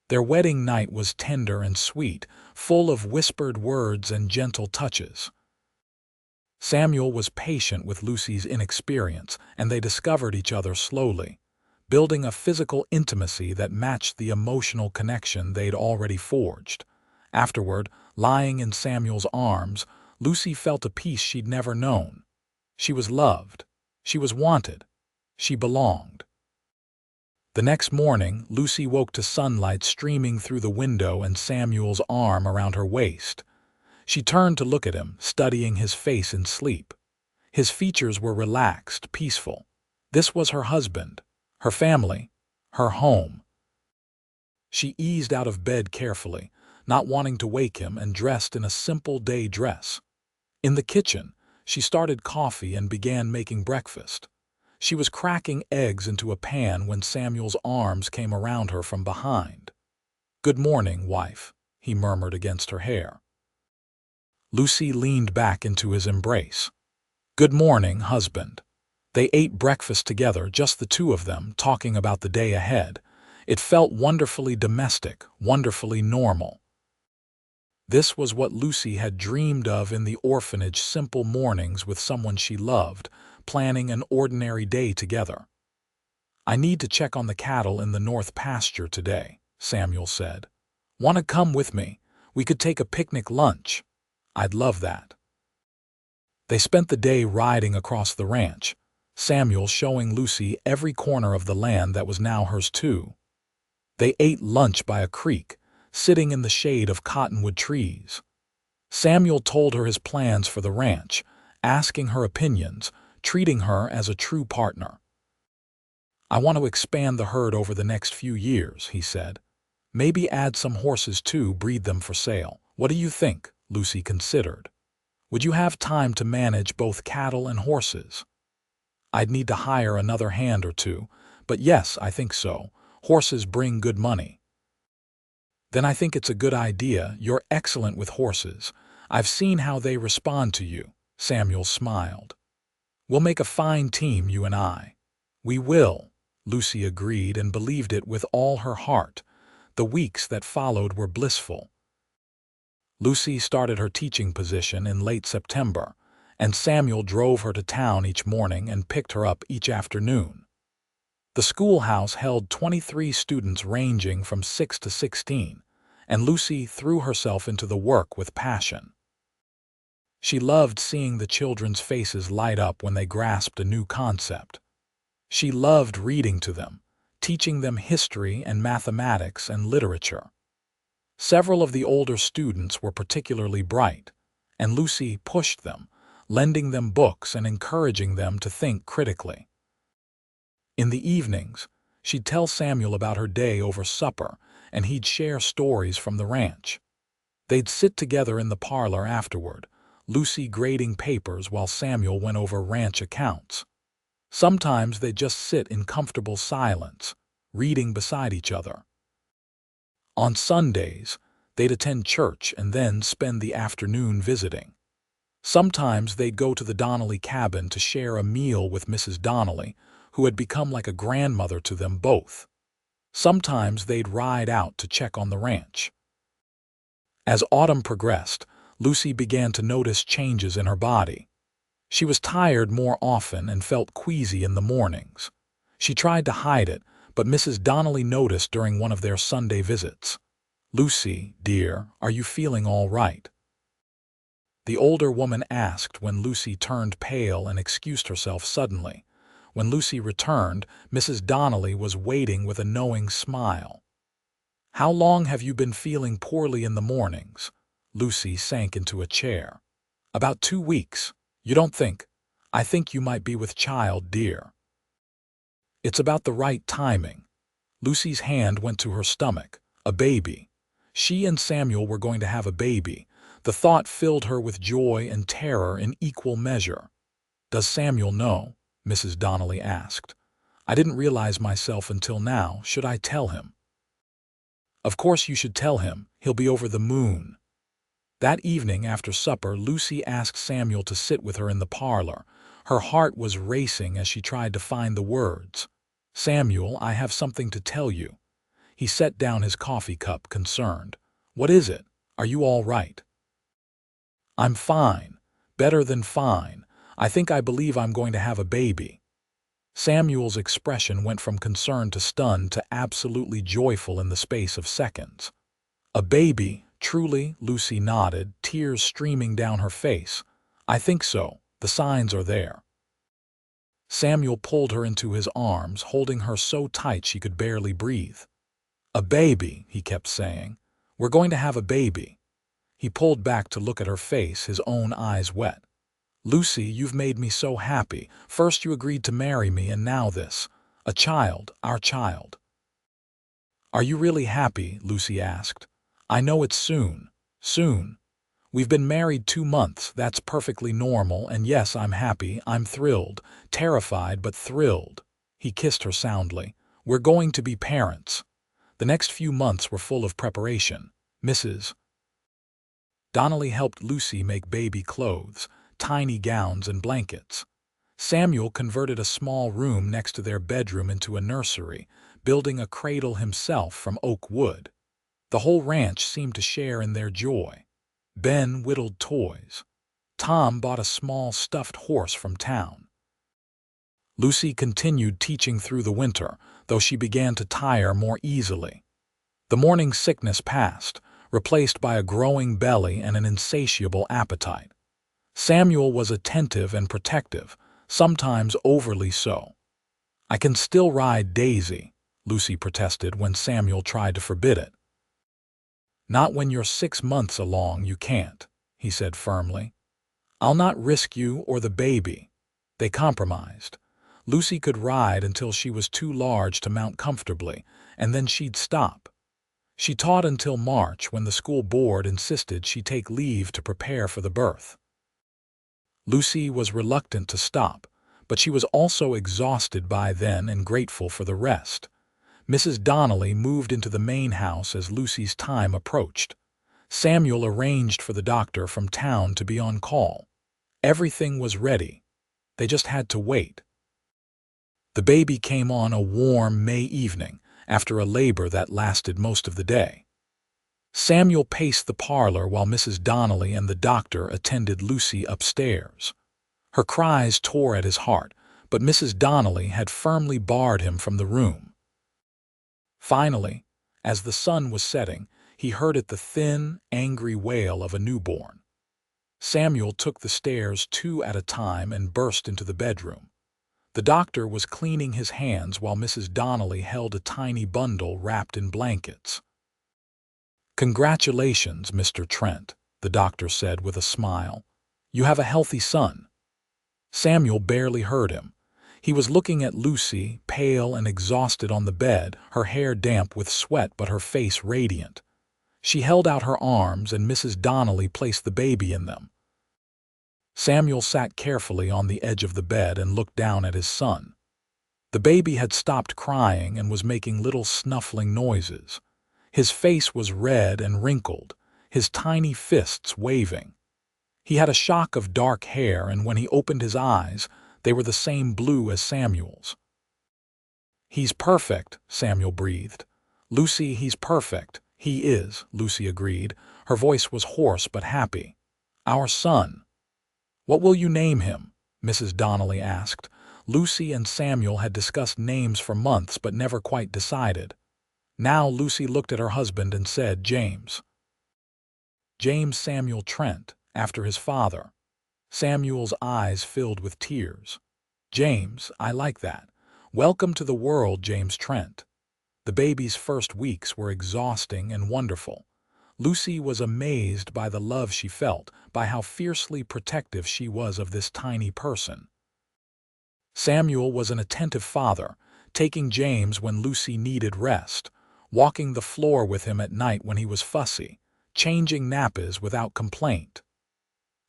Their wedding night was tender and sweet, full of whispered words and gentle touches. Samuel was patient with Lucy's inexperience, and they discovered each other slowly, building a physical intimacy that matched the emotional connection they'd already forged. Afterward, lying in Samuel's arms, Lucy felt a peace she'd never known. She was loved. She was wanted. She belonged. The next morning, Lucy woke to sunlight streaming through the window and Samuel's arm around her waist. She turned to look at him, studying his face in sleep. His features were relaxed, peaceful. This was her husband, her family, her home. She eased out of bed carefully, not wanting to wake him, and dressed in a simple day dress. In the kitchen, she started coffee and began making breakfast. She was cracking eggs into a pan when Samuel's arms came around her from behind. "Good morning, wife," he murmured against her hair. Lucy leaned back into his embrace. "Good morning, husband." They ate breakfast together, just the two of them, talking about the day ahead. It felt wonderfully domestic, wonderfully normal. This was what Lucy had dreamed of in the orphanage: simple mornings with someone she loved, planning an ordinary day together. "I need to check on the cattle in the north pasture today," Samuel said. "Want to come with me? We could take a picnic lunch." "I'd love that." They spent the day riding across the ranch, Samuel showing Lucy every corner of the land that was now hers too. They ate lunch by a creek, sitting in the shade of cottonwood trees. Samuel told her his plans for the ranch, asking her opinions, treating her as a true partner. "I want to expand the herd over the next few years," he said. "Maybe add some horses too, breed them for sale. What do you think?" Lucy considered. "Would you have time to manage both cattle and horses?" "I'd need to hire another hand or two, but yes, I think so. Horses bring good money." "Then I think it's a good idea. You're excellent with horses. I've seen how they respond to you." Samuel smiled. "We'll make a fine team, you and I." "We will," Lucy agreed and believed it with all her heart. The weeks that followed were blissful. Lucy started her teaching position in late September, and Samuel drove her to town each morning and picked her up each afternoon. The schoolhouse held 23 students ranging from 6 to 16, and Lucy threw herself into the work with passion. She loved seeing the children's faces light up when they grasped a new concept. She loved reading to them, teaching them history and mathematics and literature. Several of the older students were particularly bright, and Lucy pushed them, lending them books and encouraging them to think critically. In the evenings, she'd tell Samuel about her day over supper, and he'd share stories from the ranch. They'd sit together in the parlor afterward, Lucy grading papers while Samuel went over ranch accounts. Sometimes they'd just sit in comfortable silence, reading beside each other. On Sundays, they'd attend church and then spend the afternoon visiting. Sometimes they'd go to the Donnelly cabin to share a meal with Mrs. Donnelly, who had become like a grandmother to them both. Sometimes they'd ride out to check on the ranch. As autumn progressed, Lucy began to notice changes in her body. She was tired more often and felt queasy in the mornings. She tried to hide it, but Mrs. Donnelly noticed during one of their Sunday visits. "Lucy, dear, are you feeling all right?" The older woman asked when Lucy turned pale and excused herself suddenly. When Lucy returned, Mrs. Donnelly was waiting with a knowing smile. "How long have you been feeling poorly in the mornings?" Lucy sank into a chair. "About 2 weeks. You don't think? I think you might be with child, dear." "It's about the right timing." Lucy's hand went to her stomach. A baby. She and Samuel were going to have a baby. The thought filled her with joy and terror in equal measure. "Does Samuel know?" Mrs. Donnelly asked. I didn't realize myself until now. Should I tell him? Of course you should tell him. He'll be over the moon. That evening after supper, Lucy asked Samuel to sit with her in the parlor. Her heart was racing as she tried to find the words. "Samuel, I have something to tell you." He set down his coffee cup, concerned. "What is it? Are you all right?" "I'm fine. Better than fine. I believe I'm going to have a baby." Samuel's expression went from concern to stunned to absolutely joyful in the space of seconds. "A baby? Truly?" Lucy nodded, tears streaming down her face. "I think so. The signs are there." Samuel pulled her into his arms, holding her so tight she could barely breathe. "A baby," he kept saying. "We're going to have a baby." He pulled back to look at her face, his own eyes wet. "Lucy, you've made me so happy. First you agreed to marry me, and now this. A child, our child." "Are you really happy?" Lucy asked. "I know it's soon. Soon. We've been married 2 months. That's perfectly normal, and yes, I'm happy. I'm thrilled. Terrified, but thrilled." He kissed her soundly. "We're going to be parents." The next few months were full of preparation. Mrs. Donnelly helped Lucy make baby clothes, tiny gowns and blankets. Samuel converted a small room next to their bedroom into a nursery, building a cradle himself from oak wood. The whole ranch seemed to share in their joy. Ben whittled toys. Tom bought a small stuffed horse from town. Lucy continued teaching through the winter, though she began to tire more easily. The morning sickness passed, replaced by a growing belly and an insatiable appetite. Samuel was attentive and protective, sometimes overly so. "I can still ride Daisy," Lucy protested when Samuel tried to forbid it. "Not when you're 6 months along, you can't," he said firmly. "I'll not risk you or the baby." They compromised. Lucy could ride until she was too large to mount comfortably, and then she'd stop. She taught until March, when the school board insisted she take leave to prepare for the birth. Lucy was reluctant to stop, but she was also exhausted by then and grateful for the rest. Mrs. Donnelly moved into the main house as Lucy's time approached. Samuel arranged for the doctor from town to be on call. Everything was ready. They just had to wait. The baby came on a warm May evening, after a labor that lasted most of the day. Samuel paced the parlor while Mrs. Donnelly and the doctor attended Lucy upstairs. Her cries tore at his heart, but Mrs. Donnelly had firmly barred him from the room. Finally, as the sun was setting, he heard it, the thin, angry wail of a newborn. Samuel took the stairs 2 at a time and burst into the bedroom. The doctor was cleaning his hands while Mrs. Donnelly held a tiny bundle wrapped in blankets. "Congratulations, Mr. Trent," the doctor said with a smile. "You have a healthy son." Samuel barely heard him. He was looking at Lucy, pale and exhausted on the bed, her hair damp with sweat but her face radiant. She held out her arms and Mrs. Donnelly placed the baby in them. Samuel sat carefully on the edge of the bed and looked down at his son. The baby had stopped crying and was making little snuffling noises. His face was red and wrinkled, his tiny fists waving. He had a shock of dark hair, and when he opened his eyes, they were the same blue as Samuel's. "He's perfect," Samuel breathed. "Lucy, he's perfect." "He is," Lucy agreed. Her voice was hoarse but happy. "Our son." "What will you name him?" Mrs. Donnelly asked. Lucy and Samuel had discussed names for months but never quite decided. Now Lucy looked at her husband and said, "James." "James Samuel Trent, after his father." Samuel's eyes filled with tears. "James, I like that. Welcome to the world, James Trent." The baby's first weeks were exhausting and wonderful. Lucy was amazed by the love she felt, by how fiercely protective she was of this tiny person. Samuel was an attentive father, taking James when Lucy needed rest, walking the floor with him at night when he was fussy, changing nappies without complaint.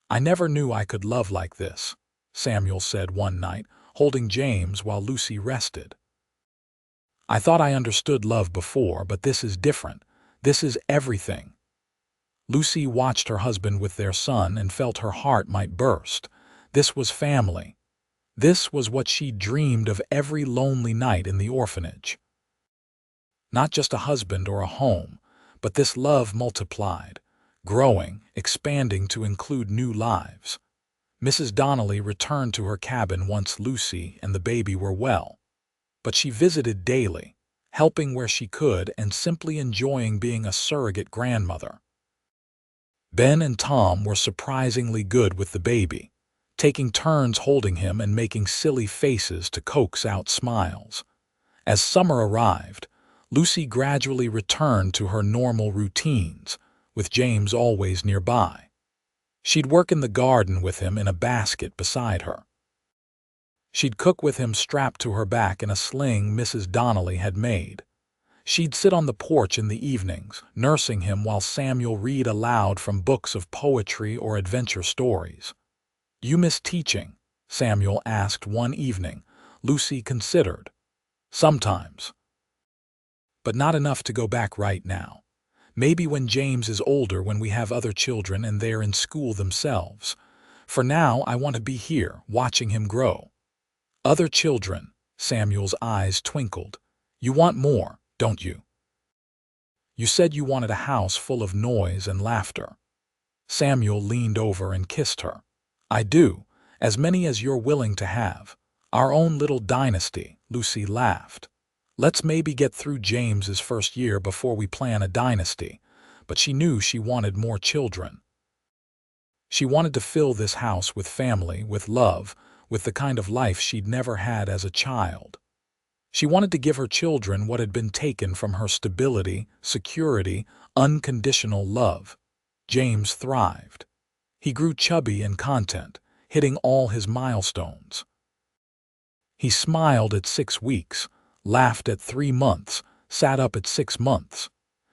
"I never knew I could love like this," Samuel said one night, holding James while Lucy rested. I thought I understood love before, but this is different. This is everything." Lucy watched her husband with their son and felt her heart might burst. This was family. This was what she dreamed of every lonely night in the orphanage. Not just a husband or a home, but this love multiplied, growing, expanding to include new lives. Mrs. Donnelly returned to her cabin once Lucy and the baby were well. But she visited daily, helping where she could and simply enjoying being a surrogate grandmother. Ben and Tom were surprisingly good with the baby, taking turns holding him and making silly faces to coax out smiles. As summer arrived, Lucy gradually returned to her normal routines, with James always nearby. She'd work in the garden with him in a basket beside her. She'd cook with him strapped to her back in a sling Mrs. Donnelly had made. She'd sit on the porch in the evenings, nursing him while Samuel read aloud from books of poetry or adventure stories. "You miss teaching?" Samuel asked one evening. Lucy considered. "Sometimes. But not enough to go back right now. Maybe when James is older, when we have other children and they're in school themselves. For now, I want to be here, watching him grow." "Other children," Samuel's eyes twinkled. "You want more, don't you? You said you wanted a house full of noise and laughter." Samuel leaned over and kissed her. "I do, as many as you're willing to have. Our own little dynasty," Lucy laughed. "Let's maybe get through James's first year before we plan a dynasty." But she knew she wanted more children. She wanted to fill this house with family, with love, with the kind of life she'd never had as a child. She wanted to give her children what had been taken from her: stability, security, unconditional love. James thrived. He grew chubby and content, hitting all his milestones. He smiled at 6 weeks, laughed at 3 months, sat up at 6 months.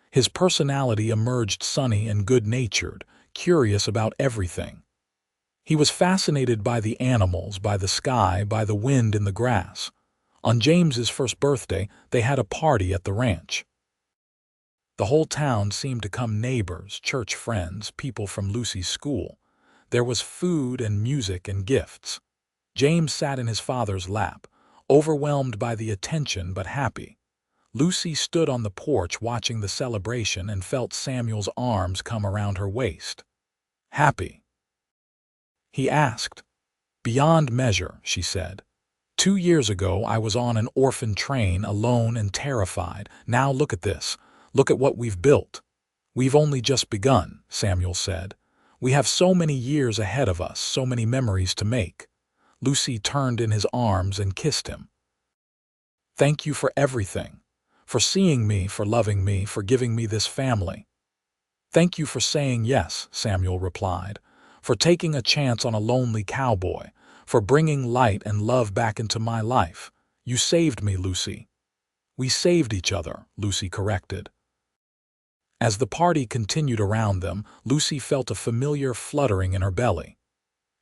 His personality emerged sunny and good-natured, curious about everything. He was fascinated by the animals, by the sky, by the wind in the grass. On James's first birthday, they had a party at the ranch. The whole town seemed to come: neighbors, church friends, people from Lucy's school. There was food and music and gifts. James sat in his father's lap, overwhelmed by the attention but happy. Lucy stood on the porch watching the celebration and felt Samuel's arms come around her waist. "Happy?" he asked. "Beyond measure," she said. "2 years ago I was on an orphan train, alone and terrified. Now look at this. Look at what we've built." "We've only just begun," Samuel said. "We have so many years ahead of us, so many memories to make." Lucy turned in his arms and kissed him. "Thank you for everything. For seeing me, for loving me, for giving me this family." "Thank you for saying yes," Samuel replied. "For taking a chance on a lonely cowboy. For bringing light and love back into my life. You saved me, Lucy." "We saved each other," Lucy corrected. As the party continued around them, Lucy felt a familiar fluttering in her belly.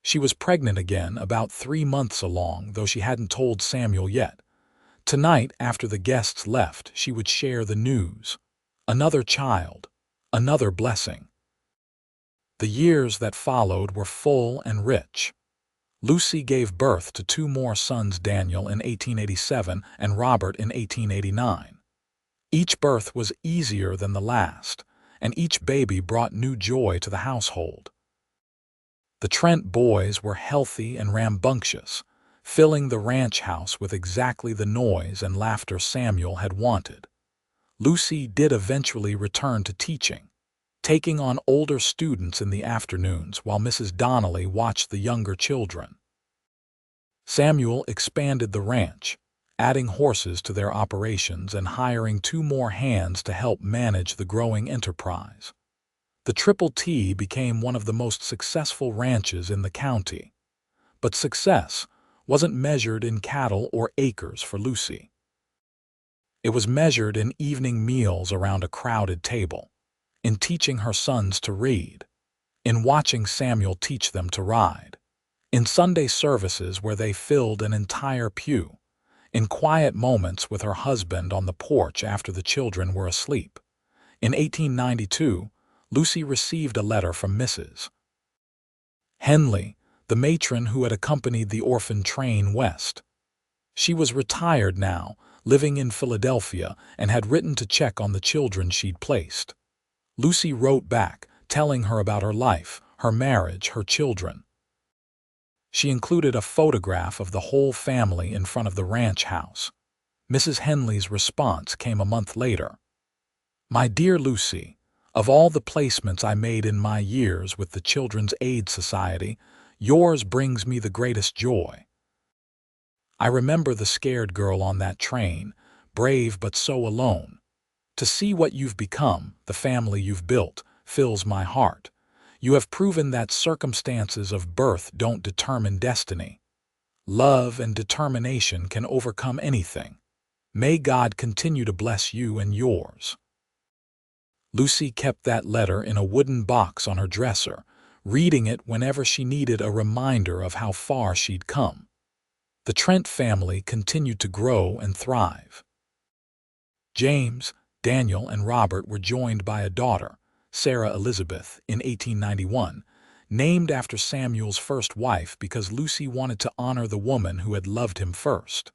She was pregnant again, about 3 months along, though she hadn't told Samuel yet. Tonight, after the guests left, she would share the news. Another child. Another blessing. The years that followed were full and rich. Lucy gave birth to 2 more sons, Daniel in 1887 and Robert in 1889. Each birth was easier than the last, and each baby brought new joy to the household. The Trent boys were healthy and rambunctious, filling the ranch house with exactly the noise and laughter Samuel had wanted. Lucy did eventually return to teaching, taking on older students in the afternoons while Mrs. Donnelly watched the younger children. Samuel expanded the ranch, adding horses to their operations and hiring 2 more hands to help manage the growing enterprise. The Triple T became one of the most successful ranches in the county. But success wasn't measured in cattle or acres for Lucy. It was measured in evening meals around a crowded table, in teaching her sons to read, in watching Samuel teach them to ride, in Sunday services where they filled an entire pew, in quiet moments with her husband on the porch after the children were asleep. In 1892, Lucy received a letter from Mrs. Henley, the matron who had accompanied the orphan train west. She was retired now, living in Philadelphia, and had written to check on the children she'd placed. Lucy wrote back, telling her about her life, her marriage, her children. She included a photograph of the whole family in front of the ranch house. Mrs. Henley's response came a month later. "My dear Lucy, of all the placements I made in my years with the Children's Aid Society, yours brings me the greatest joy. I remember the scared girl on that train, brave but so alone. To see what you've become, the family you've built, fills my heart. You have proven that circumstances of birth don't determine destiny. Love and determination can overcome anything. May God continue to bless you and yours." Lucy kept that letter in a wooden box on her dresser, reading it whenever she needed a reminder of how far she'd come. The Trent family continued to grow and thrive. James, Daniel, and Robert were joined by a daughter, Sarah Elizabeth, in 1891, named after Samuel's first wife because Lucy wanted to honor the woman who had loved him first.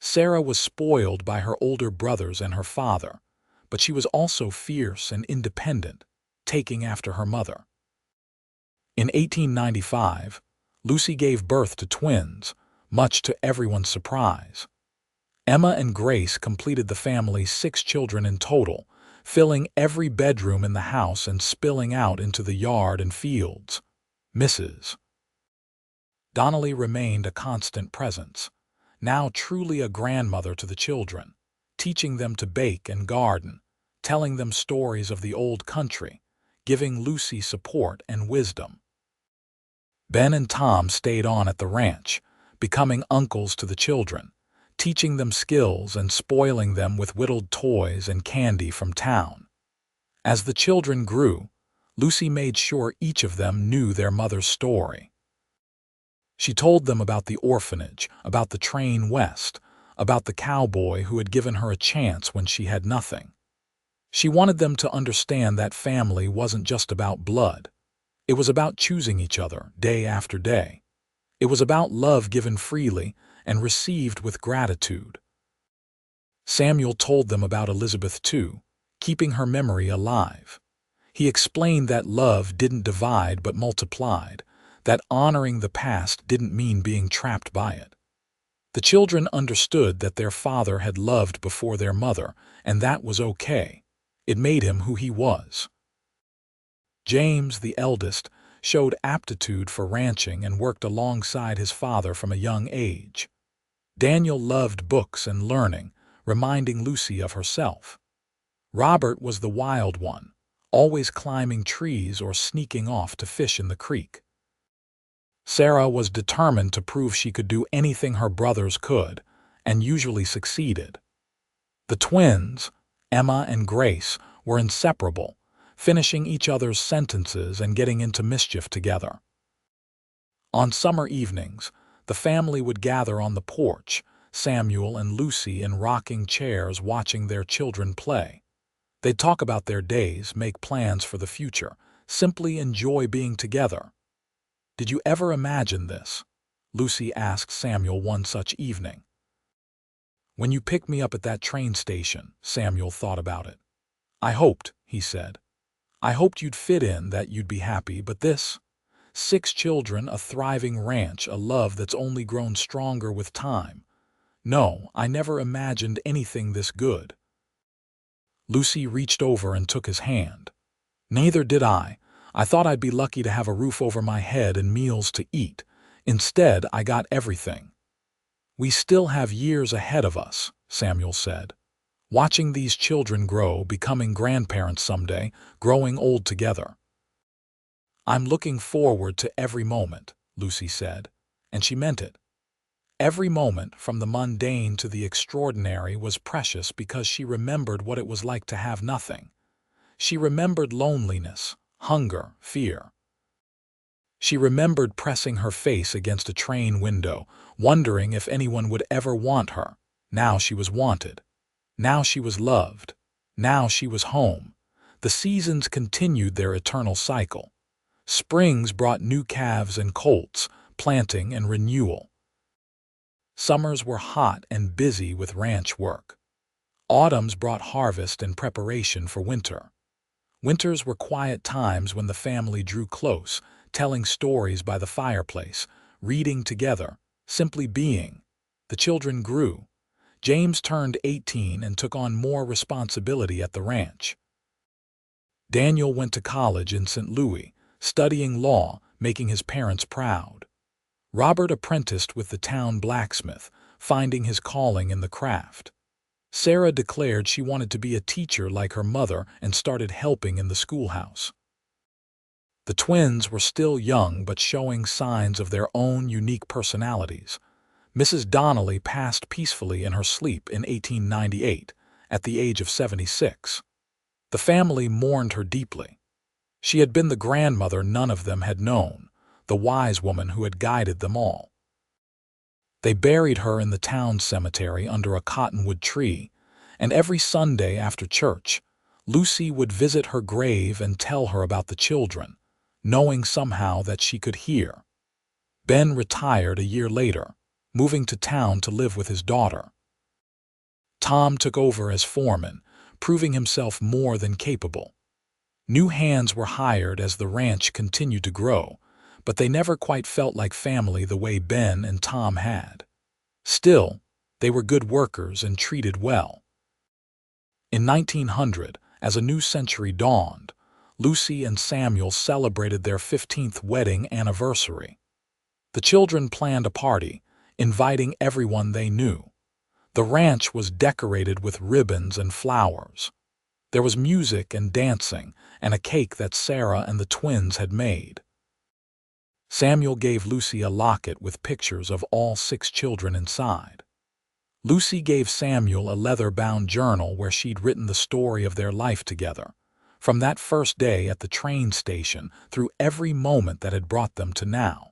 Sarah was spoiled by her older brothers and her father, but she was also fierce and independent, taking after her mother. In 1895, Lucy gave birth to twins, much to everyone's surprise. Emma and Grace completed the family's 6 children in total, filling every bedroom in the house and spilling out into the yard and fields. Mrs. Donnelly remained a constant presence, now truly a grandmother to the children, teaching them to bake and garden, telling them stories of the old country, giving Lucy support and wisdom. Ben and Tom stayed on at the ranch, becoming uncles to the children, teaching them skills and spoiling them with whittled toys and candy from town. As the children grew, Lucy made sure each of them knew their mother's story. She told them about the orphanage, about the train west, about the cowboy who had given her a chance when she had nothing. She wanted them to understand that family wasn't just about blood. It was about choosing each other day after day. It was about love given freely and received with gratitude. Samuel told them about Elizabeth too, keeping her memory alive. He explained that love didn't divide but multiplied, that honoring the past didn't mean being trapped by it. The children understood that their father had loved before their mother, and that was okay. It made him who he was. James, the eldest, showed aptitude for ranching and worked alongside his father from a young age. Daniel loved books and learning, reminding Lucy of herself. Robert was the wild one, always climbing trees or sneaking off to fish in the creek. Sarah was determined to prove she could do anything her brothers could, and usually succeeded. The twins, Emma and Grace, were inseparable, finishing each other's sentences and getting into mischief together. On summer evenings, the family would gather on the porch, Samuel and Lucy in rocking chairs watching their children play. They'd talk about their days, make plans for the future, simply enjoy being together. "Did you ever imagine this?" Lucy asked Samuel one such evening. "When you picked me up at that train station," Samuel thought about it. "I hoped," he said. "I hoped you'd fit in, that you'd be happy, but this? 6 children, a thriving ranch, a love that's only grown stronger with time. No, I never imagined anything this good." Lucy reached over and took his hand. "Neither did I. I thought I'd be lucky to have a roof over my head and meals to eat. Instead, I got everything." "We still have years ahead of us," Samuel said. "Watching these children grow, becoming grandparents someday, growing old together." "I'm looking forward to every moment," Lucy said, and she meant it. Every moment, from the mundane to the extraordinary, was precious because she remembered what it was like to have nothing. She remembered loneliness, hunger, fear. She remembered pressing her face against a train window, wondering if anyone would ever want her. Now she was wanted. Now she was loved. Now she was home. The seasons continued their eternal cycle. Springs brought new calves and colts, planting and renewal. Summers were hot and busy with ranch work. Autumns brought harvest and preparation for winter. Winters were quiet times when the family drew close, telling stories by the fireplace, reading together, simply being. The children grew. James turned 18 and took on more responsibility at the ranch. Daniel went to college in St. Louis, studying law, making his parents proud. Robert apprenticed with the town blacksmith, finding his calling in the craft. Sarah declared she wanted to be a teacher like her mother and started helping in the schoolhouse. The twins were still young but showing signs of their own unique personalities. Mrs. Donnelly passed peacefully in her sleep in 1898, at the age of 76. The family mourned her deeply. She had been the grandmother none of them had known, the wise woman who had guided them all. They buried her in the town cemetery under a cottonwood tree, and every Sunday after church, Lucy would visit her grave and tell her about the children, knowing somehow that she could hear. Ben retired a year later, moving to town to live with his daughter. Tom took over as foreman, proving himself more than capable. New hands were hired as the ranch continued to grow, but they never quite felt like family the way Ben and Tom had. Still, they were good workers and treated well. In 1900, as a new century dawned, Lucy and Samuel celebrated their 15th wedding anniversary. The children planned a party, inviting everyone they knew. The ranch was decorated with ribbons and flowers. There was music and dancing, and a cake that Sarah and the twins had made. Samuel gave Lucy a locket with pictures of all 6 children inside. Lucy gave Samuel a leather-bound journal where she'd written the story of their life together, from that first day at the train station through every moment that had brought them to now.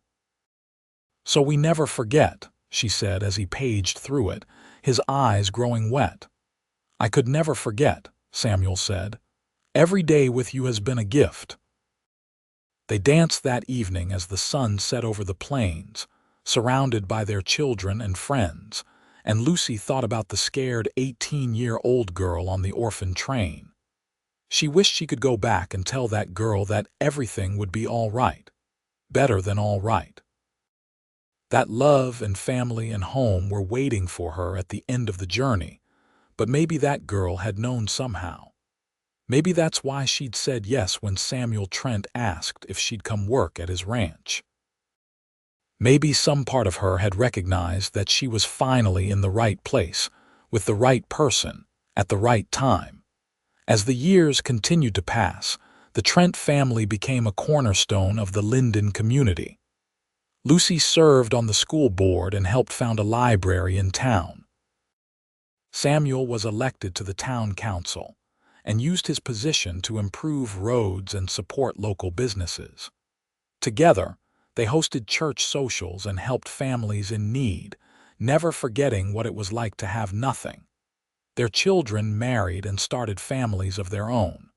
"So we never forget," she said as he paged through it, his eyes growing wet. "I could never forget," Samuel said. "Every day with you has been a gift." They danced that evening as the sun set over the plains, surrounded by their children and friends, and Lucy thought about the scared 18-year-old girl on the orphan train. She wished she could go back and tell that girl that everything would be all right, better than all right. That love and family and home were waiting for her at the end of the journey, but maybe that girl had known somehow. Maybe that's why she'd said yes when Samuel Trent asked if she'd come work at his ranch. Maybe some part of her had recognized that she was finally in the right place, with the right person, at the right time. As the years continued to pass, the Trent family became a cornerstone of the Linden community. Lucy served on the school board and helped found a library in town. Samuel was elected to the town council and used his position to improve roads and support local businesses. Together, they hosted church socials and helped families in need, never forgetting what it was like to have nothing. Their children married and started families of their own.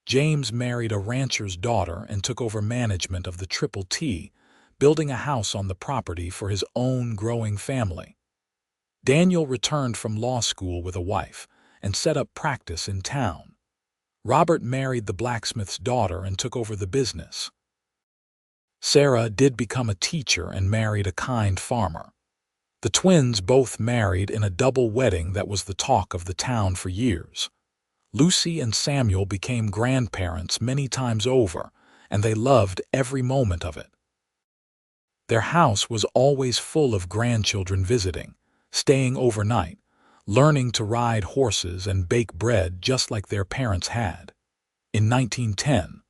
James married a rancher's daughter and took over management of the Triple T, building a house on the property for his own growing family. Daniel returned from law school with a wife and set up practice in town. Robert married the blacksmith's daughter and took over the business. Sarah did become a teacher and married a kind farmer. The twins both married in a double wedding that was the talk of the town for years. Lucy and Samuel became grandparents many times over, and they loved every moment of it. Their house was always full of grandchildren visiting, staying overnight, learning to ride horses and bake bread just like their parents had. In 1910,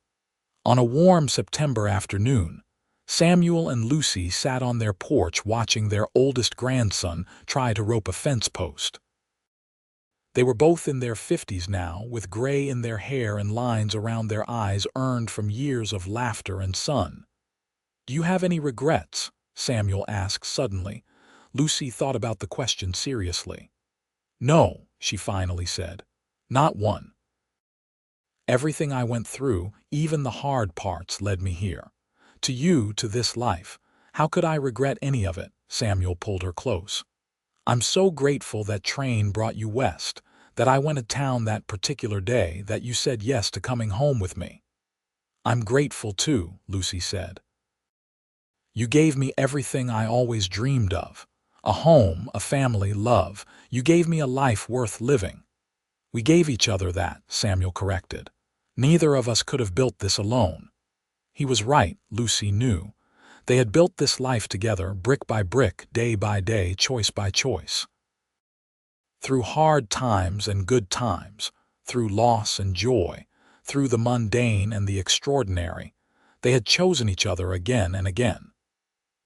on a warm September afternoon, Samuel and Lucy sat on their porch watching their oldest grandson try to rope a fence post. They were both in their 50s now, with gray in their hair and lines around their eyes earned from years of laughter and sun. "Do you have any regrets?" Samuel asked suddenly. Lucy thought about the question seriously. "No," she finally said. "Not one. Everything I went through, even the hard parts, led me here. To you, to this life. How could I regret any of it?" Samuel pulled her close. "I'm so grateful that train brought you west, that I went to town that particular day, that you said yes to coming home with me." "I'm grateful too," Lucy said. "You gave me everything I always dreamed of. A home, a family, love. You gave me a life worth living." "We gave each other that," Samuel corrected. "Neither of us could have built this alone." He was right, Lucy knew. They had built this life together, brick by brick, day by day, choice by choice. Through hard times and good times, through loss and joy, through the mundane and the extraordinary, they had chosen each other again and again.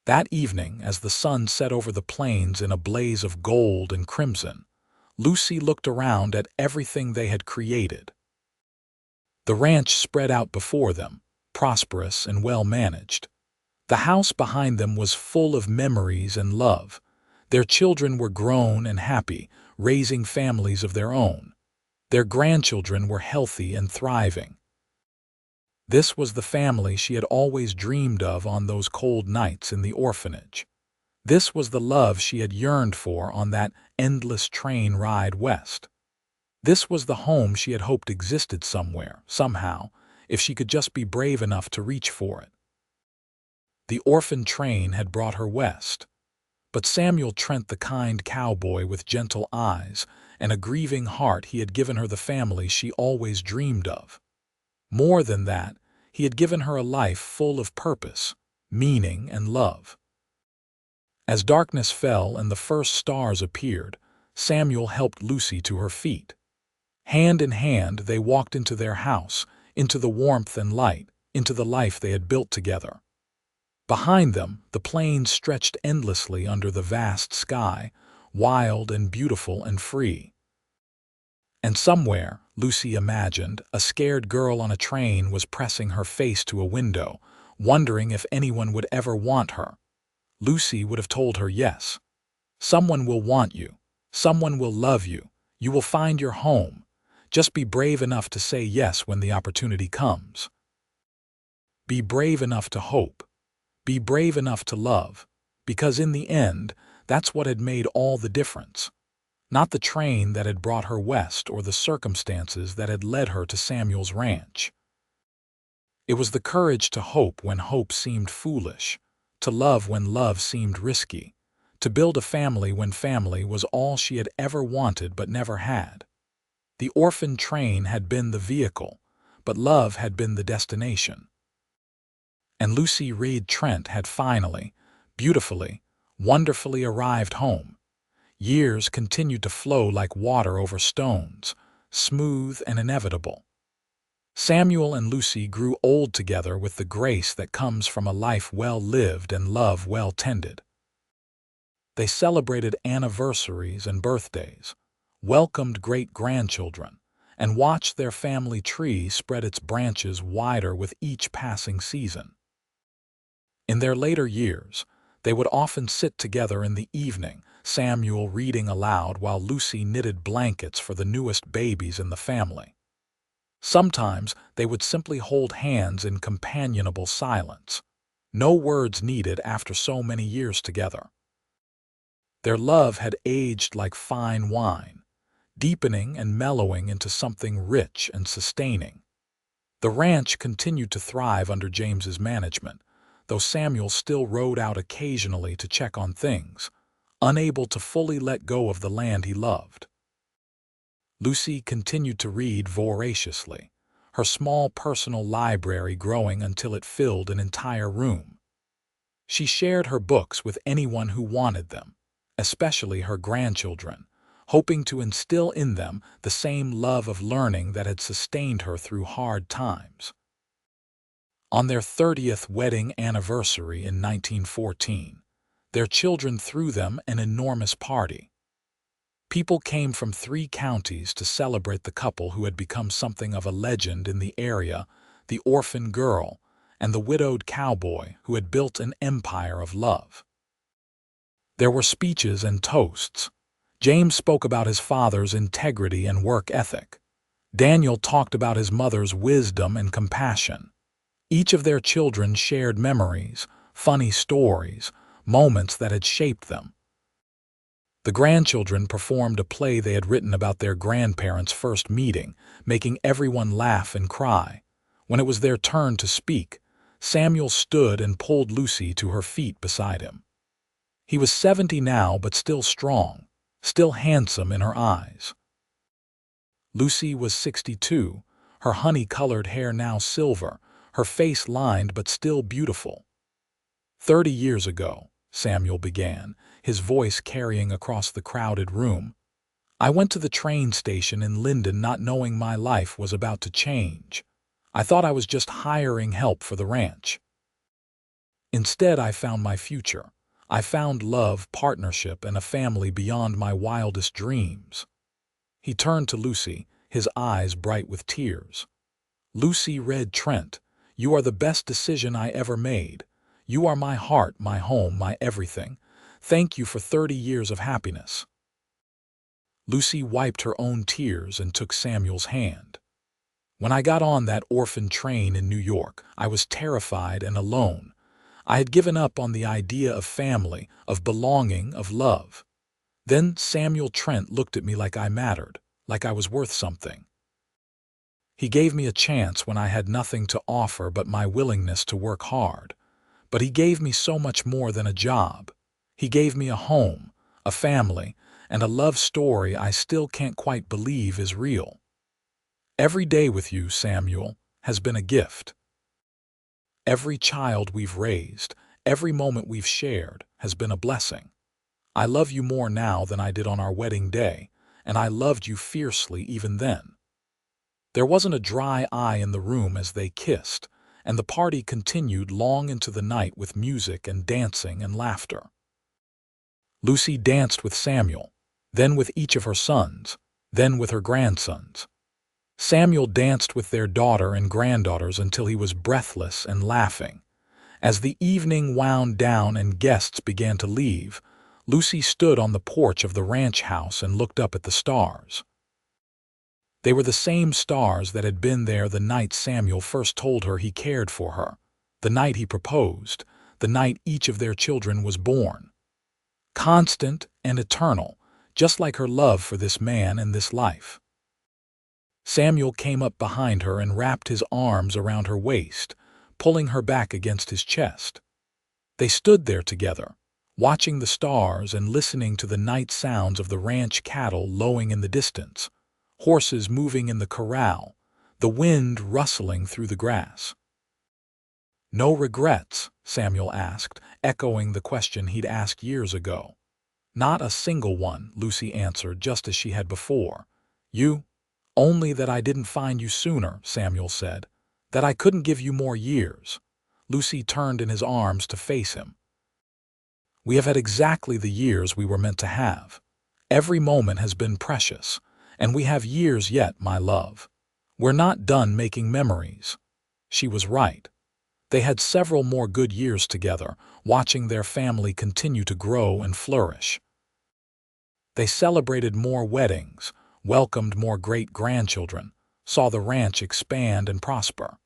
That evening, as the sun set over the plains in a blaze of gold and crimson, Lucy looked around at everything they had created. The ranch spread out before them, prosperous and well managed. The house behind them was full of memories and love. Their children were grown and happy, raising families of their own. Their grandchildren were healthy and thriving. This was the family she had always dreamed of on those cold nights in the orphanage. This was the love she had yearned for on that endless train ride west. This was the home she had hoped existed somewhere, somehow, if she could just be brave enough to reach for it. The orphan train had brought her west. But Samuel Trent, the kind cowboy with gentle eyes and a grieving heart, he had given her the family she always dreamed of. More than that, he had given her a life full of purpose, meaning, and love. As darkness fell and the first stars appeared, Samuel helped Lucy to her feet. Hand in hand, they walked into their house, into the warmth and light, into the life they had built together. Behind them, the plains stretched endlessly under the vast sky, wild and beautiful and free. And somewhere, Lucy imagined, a scared girl on a train was pressing her face to a window, wondering if anyone would ever want her. Lucy would have told her yes. "Someone will want you. Someone will love you. You will find your home. Just be brave enough to say yes when the opportunity comes. Be brave enough to hope. Be brave enough to love, because in the end, that's what had made all the difference. Not the train that had brought her west or the circumstances that had led her to Samuel's ranch. It was the courage to hope when hope seemed foolish, to love when love seemed risky, to build a family when family was all she had ever wanted but never had. The orphan train had been the vehicle, but love had been the destination. And Lucy Reed Trent had finally, beautifully, wonderfully arrived home. Years continued to flow like water over stones, smooth and inevitable. Samuel and Lucy grew old together with the grace that comes from a life well lived and love well tended. They celebrated anniversaries and birthdays, welcomed great-grandchildren, and watched their family tree spread its branches wider with each passing season. In their later years, they would often sit together in the evening, Samuel reading aloud while Lucy knitted blankets for the newest babies in the family. Sometimes they would simply hold hands in companionable silence, no words needed after so many years together. Their love had aged like fine wine, deepening and mellowing into something rich and sustaining. The ranch continued to thrive under James's management, though Samuel still rode out occasionally to check on things, unable to fully let go of the land he loved. Lucy continued to read voraciously, her small personal library growing until it filled an entire room. She shared her books with anyone who wanted them, especially her grandchildren, hoping to instill in them the same love of learning that had sustained her through hard times. On their 30th wedding anniversary in 1914, their children threw them an enormous party. People came from 3 counties to celebrate the couple who had become something of a legend in the area, the orphan girl and the widowed cowboy who had built an empire of love. There were speeches and toasts. James spoke about his father's integrity and work ethic. Daniel talked about his mother's wisdom and compassion. Each of their children shared memories, funny stories, moments that had shaped them. The grandchildren performed a play they had written about their grandparents' first meeting, making everyone laugh and cry. When it was their turn to speak, Samuel stood and pulled Lucy to her feet beside him. He was 70 now, but still strong, still handsome in her eyes. Lucy was 62, her honey-colored hair now silver, her face lined but still beautiful. 30 years ago, Samuel began, his voice carrying across the crowded room, I went to the train station in Linden not knowing my life was about to change. I thought I was just hiring help for the ranch. Instead, I found my future. I found love, partnership, and a family beyond my wildest dreams. He turned to Lucy, his eyes bright with tears. Lucy read Trent, you are the best decision I ever made. You are my heart, my home, my everything. Thank you for 30 years of happiness. Lucy wiped her own tears and took Samuel's hand. When I got on that orphan train in New York, I was terrified and alone. I had given up on the idea of family, of belonging, of love. Then Samuel Trent looked at me like I mattered, like I was worth something. He gave me a chance when I had nothing to offer but my willingness to work hard. But he gave me so much more than a job. He gave me a home, a family, and a love story I still can't quite believe is real. Every day with you, Samuel, has been a gift. Every child we've raised, every moment we've shared, has been a blessing. I love you more now than I did on our wedding day, and I loved you fiercely even then. There wasn't a dry eye in the room as they kissed, and the party continued long into the night with music and dancing and laughter. Lucy danced with Samuel, then with each of her sons, then with her grandsons. Samuel danced with their daughter and granddaughters until he was breathless and laughing. As the evening wound down and guests began to leave, Lucy stood on the porch of the ranch house and looked up at the stars. They were the same stars that had been there the night Samuel first told her he cared for her, the night he proposed, the night each of their children was born. Constant and eternal, just like her love for this man and this life. Samuel came up behind her and wrapped his arms around her waist, pulling her back against his chest. They stood there together, watching the stars and listening to the night sounds of the ranch cattle lowing in the distance, horses moving in the corral, the wind rustling through the grass. No regrets? Samuel asked, echoing the question he'd asked years ago. Not a single one, Lucy answered just as she had before. You? Only that I didn't find you sooner, Samuel said. That I couldn't give you more years. Lucy turned in his arms to face him. We have had exactly the years we were meant to have. Every moment has been precious, and we have years yet, my love. We're not done making memories. She was right. They had several more good years together, watching their family continue to grow and flourish. They celebrated more weddings, welcomed more great-grandchildren, saw the ranch expand and prosper.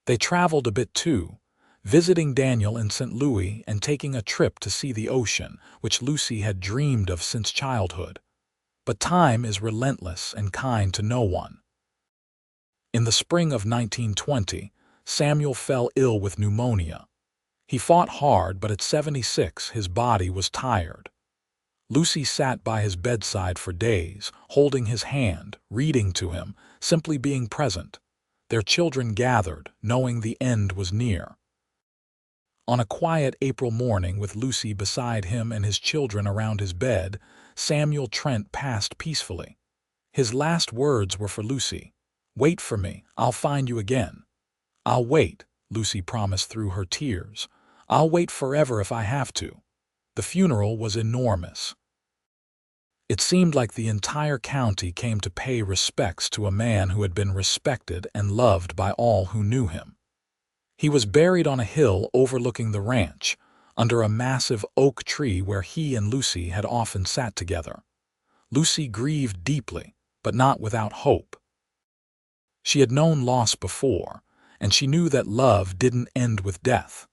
They traveled a bit too, visiting Daniel in St. Louis and taking a trip to see the ocean, which Lucy had dreamed of since childhood. But time is relentless and kind to no one. In the spring of 1920, Samuel fell ill with pneumonia. He fought hard, but at 76 his body was tired. Lucy sat by his bedside for days, holding his hand, reading to him, simply being present. Their children gathered, knowing the end was near. On a quiet April morning with Lucy beside him and his children around his bed, Samuel Trent passed peacefully. His last words were for Lucy. "Wait for me, I'll find you again." "I'll wait," Lucy promised through her tears. "I'll wait forever if I have to." The funeral was enormous. It seemed like the entire county came to pay respects to a man who had been respected and loved by all who knew him. He was buried on a hill overlooking the ranch, under a massive oak tree where he and Lucy had often sat together. Lucy grieved deeply, but not without hope. She had known loss before, and she knew that love didn't end with death.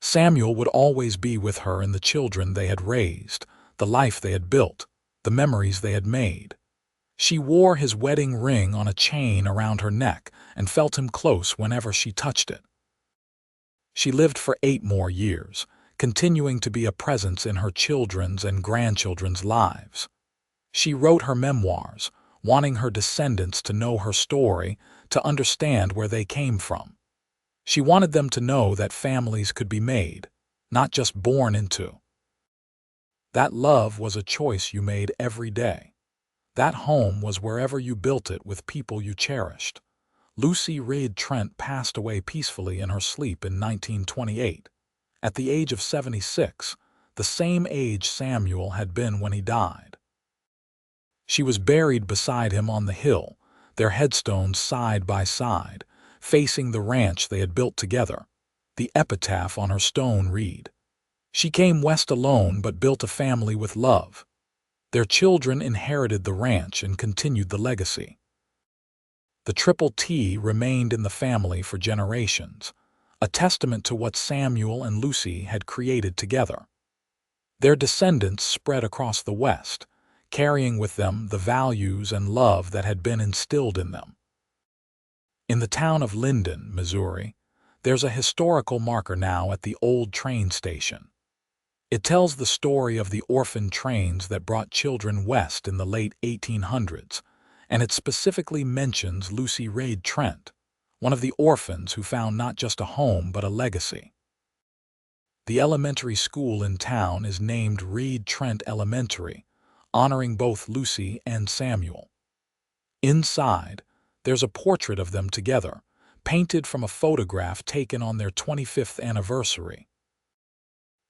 Samuel would always be with her and the children they had raised, the life they had built, the memories they had made. She wore his wedding ring on a chain around her neck and felt him close whenever she touched it. She lived for 8 more years, continuing to be a presence in her children's and grandchildren's lives. She wrote her memoirs, wanting her descendants to know her story, to understand where they came from. She wanted them to know that families could be made, not just born into. That love was a choice you made every day. That home was wherever you built it with people you cherished. Lucy Reed Trent passed away peacefully in her sleep in 1928, at the age of 76, the same age Samuel had been when he died. She was buried beside him on the hill, their headstones side by side, facing the ranch they had built together. The epitaph on her stone read, "She came west alone but built a family with love." Their children inherited the ranch and continued the legacy. The Triple T remained in the family for generations, a testament to what Samuel and Lucy had created together. Their descendants spread across the West, carrying with them the values and love that had been instilled in them. In the town of Linden, Missouri, there's a historical marker now at the old train station. It tells the story of the orphan trains that brought children west in the late 1800s, and it specifically mentions Lucy Reed Trent, one of the orphans who found not just a home but a legacy. The elementary school in town is named Reed Trent Elementary, honoring both Lucy and Samuel. Inside, there's a portrait of them together, painted from a photograph taken on their 25th anniversary.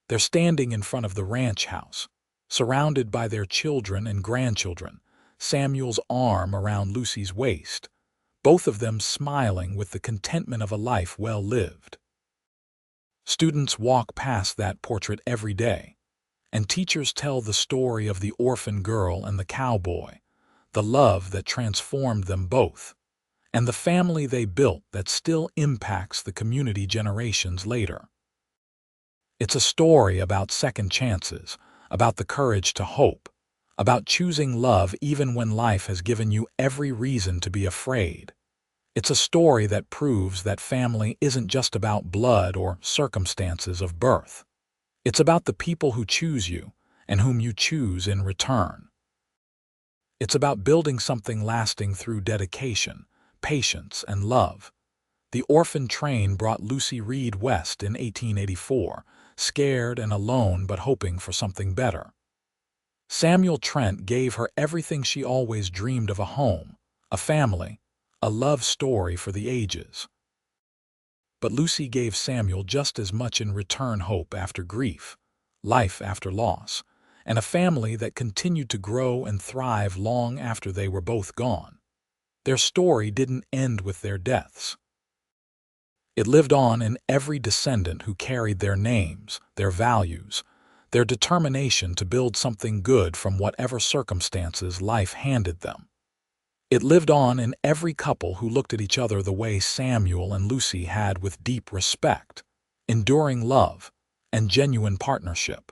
They're standing in front of the ranch house, surrounded by their children and grandchildren, Samuel's arm around Lucy's waist, both of them smiling with the contentment of a life well lived. Students walk past that portrait every day, and teachers tell the story of the orphan girl and the cowboy, the love that transformed them both, and the family they built that still impacts the community generations later. It's a story about second chances, about the courage to hope, about choosing love even when life has given you every reason to be afraid. It's a story that proves that family isn't just about blood or circumstances of birth. It's about the people who choose you and whom you choose in return. It's about building something lasting through dedication, patience, and love. The orphan train brought Lucy Reed west in 1884, scared and alone but hoping for something better. Samuel Trent gave her everything she always dreamed of: a home, a family, a love story for the ages. But Lucy gave Samuel just as much in return: hope after grief, life after loss, and a family that continued to grow and thrive long after they were both gone. Their story didn't end with their deaths. It lived on in every descendant who carried their names, their values, their determination to build something good from whatever circumstances life handed them. It lived on in every couple who looked at each other the way Samuel and Lucy had, with deep respect, enduring love, and genuine partnership.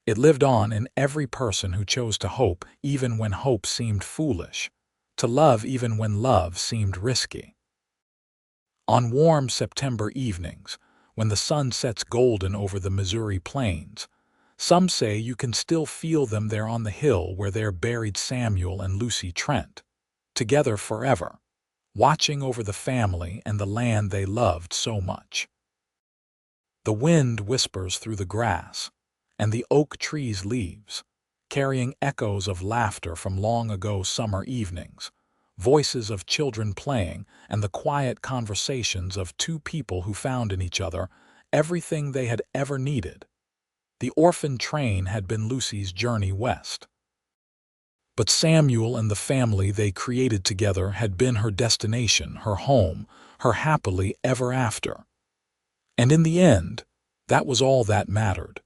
It lived on in every person who chose to hope even when hope seemed foolish, to love even when love seemed risky. On warm September evenings, when the sun sets golden over the Missouri plains, some say you can still feel them there on the hill where they're buried, Samuel and Lucy Trent, together forever, watching over the family and the land they loved so much. The wind whispers through the grass, and the oak tree's leaves, carrying echoes of laughter from long ago summer evenings, voices of children playing, and the quiet conversations of two people who found in each other everything they had ever needed. The orphan train had been Lucy's journey west, But Samuel and the family they created together had been her destination, her home, her happily ever after. And in the end, that was all that mattered.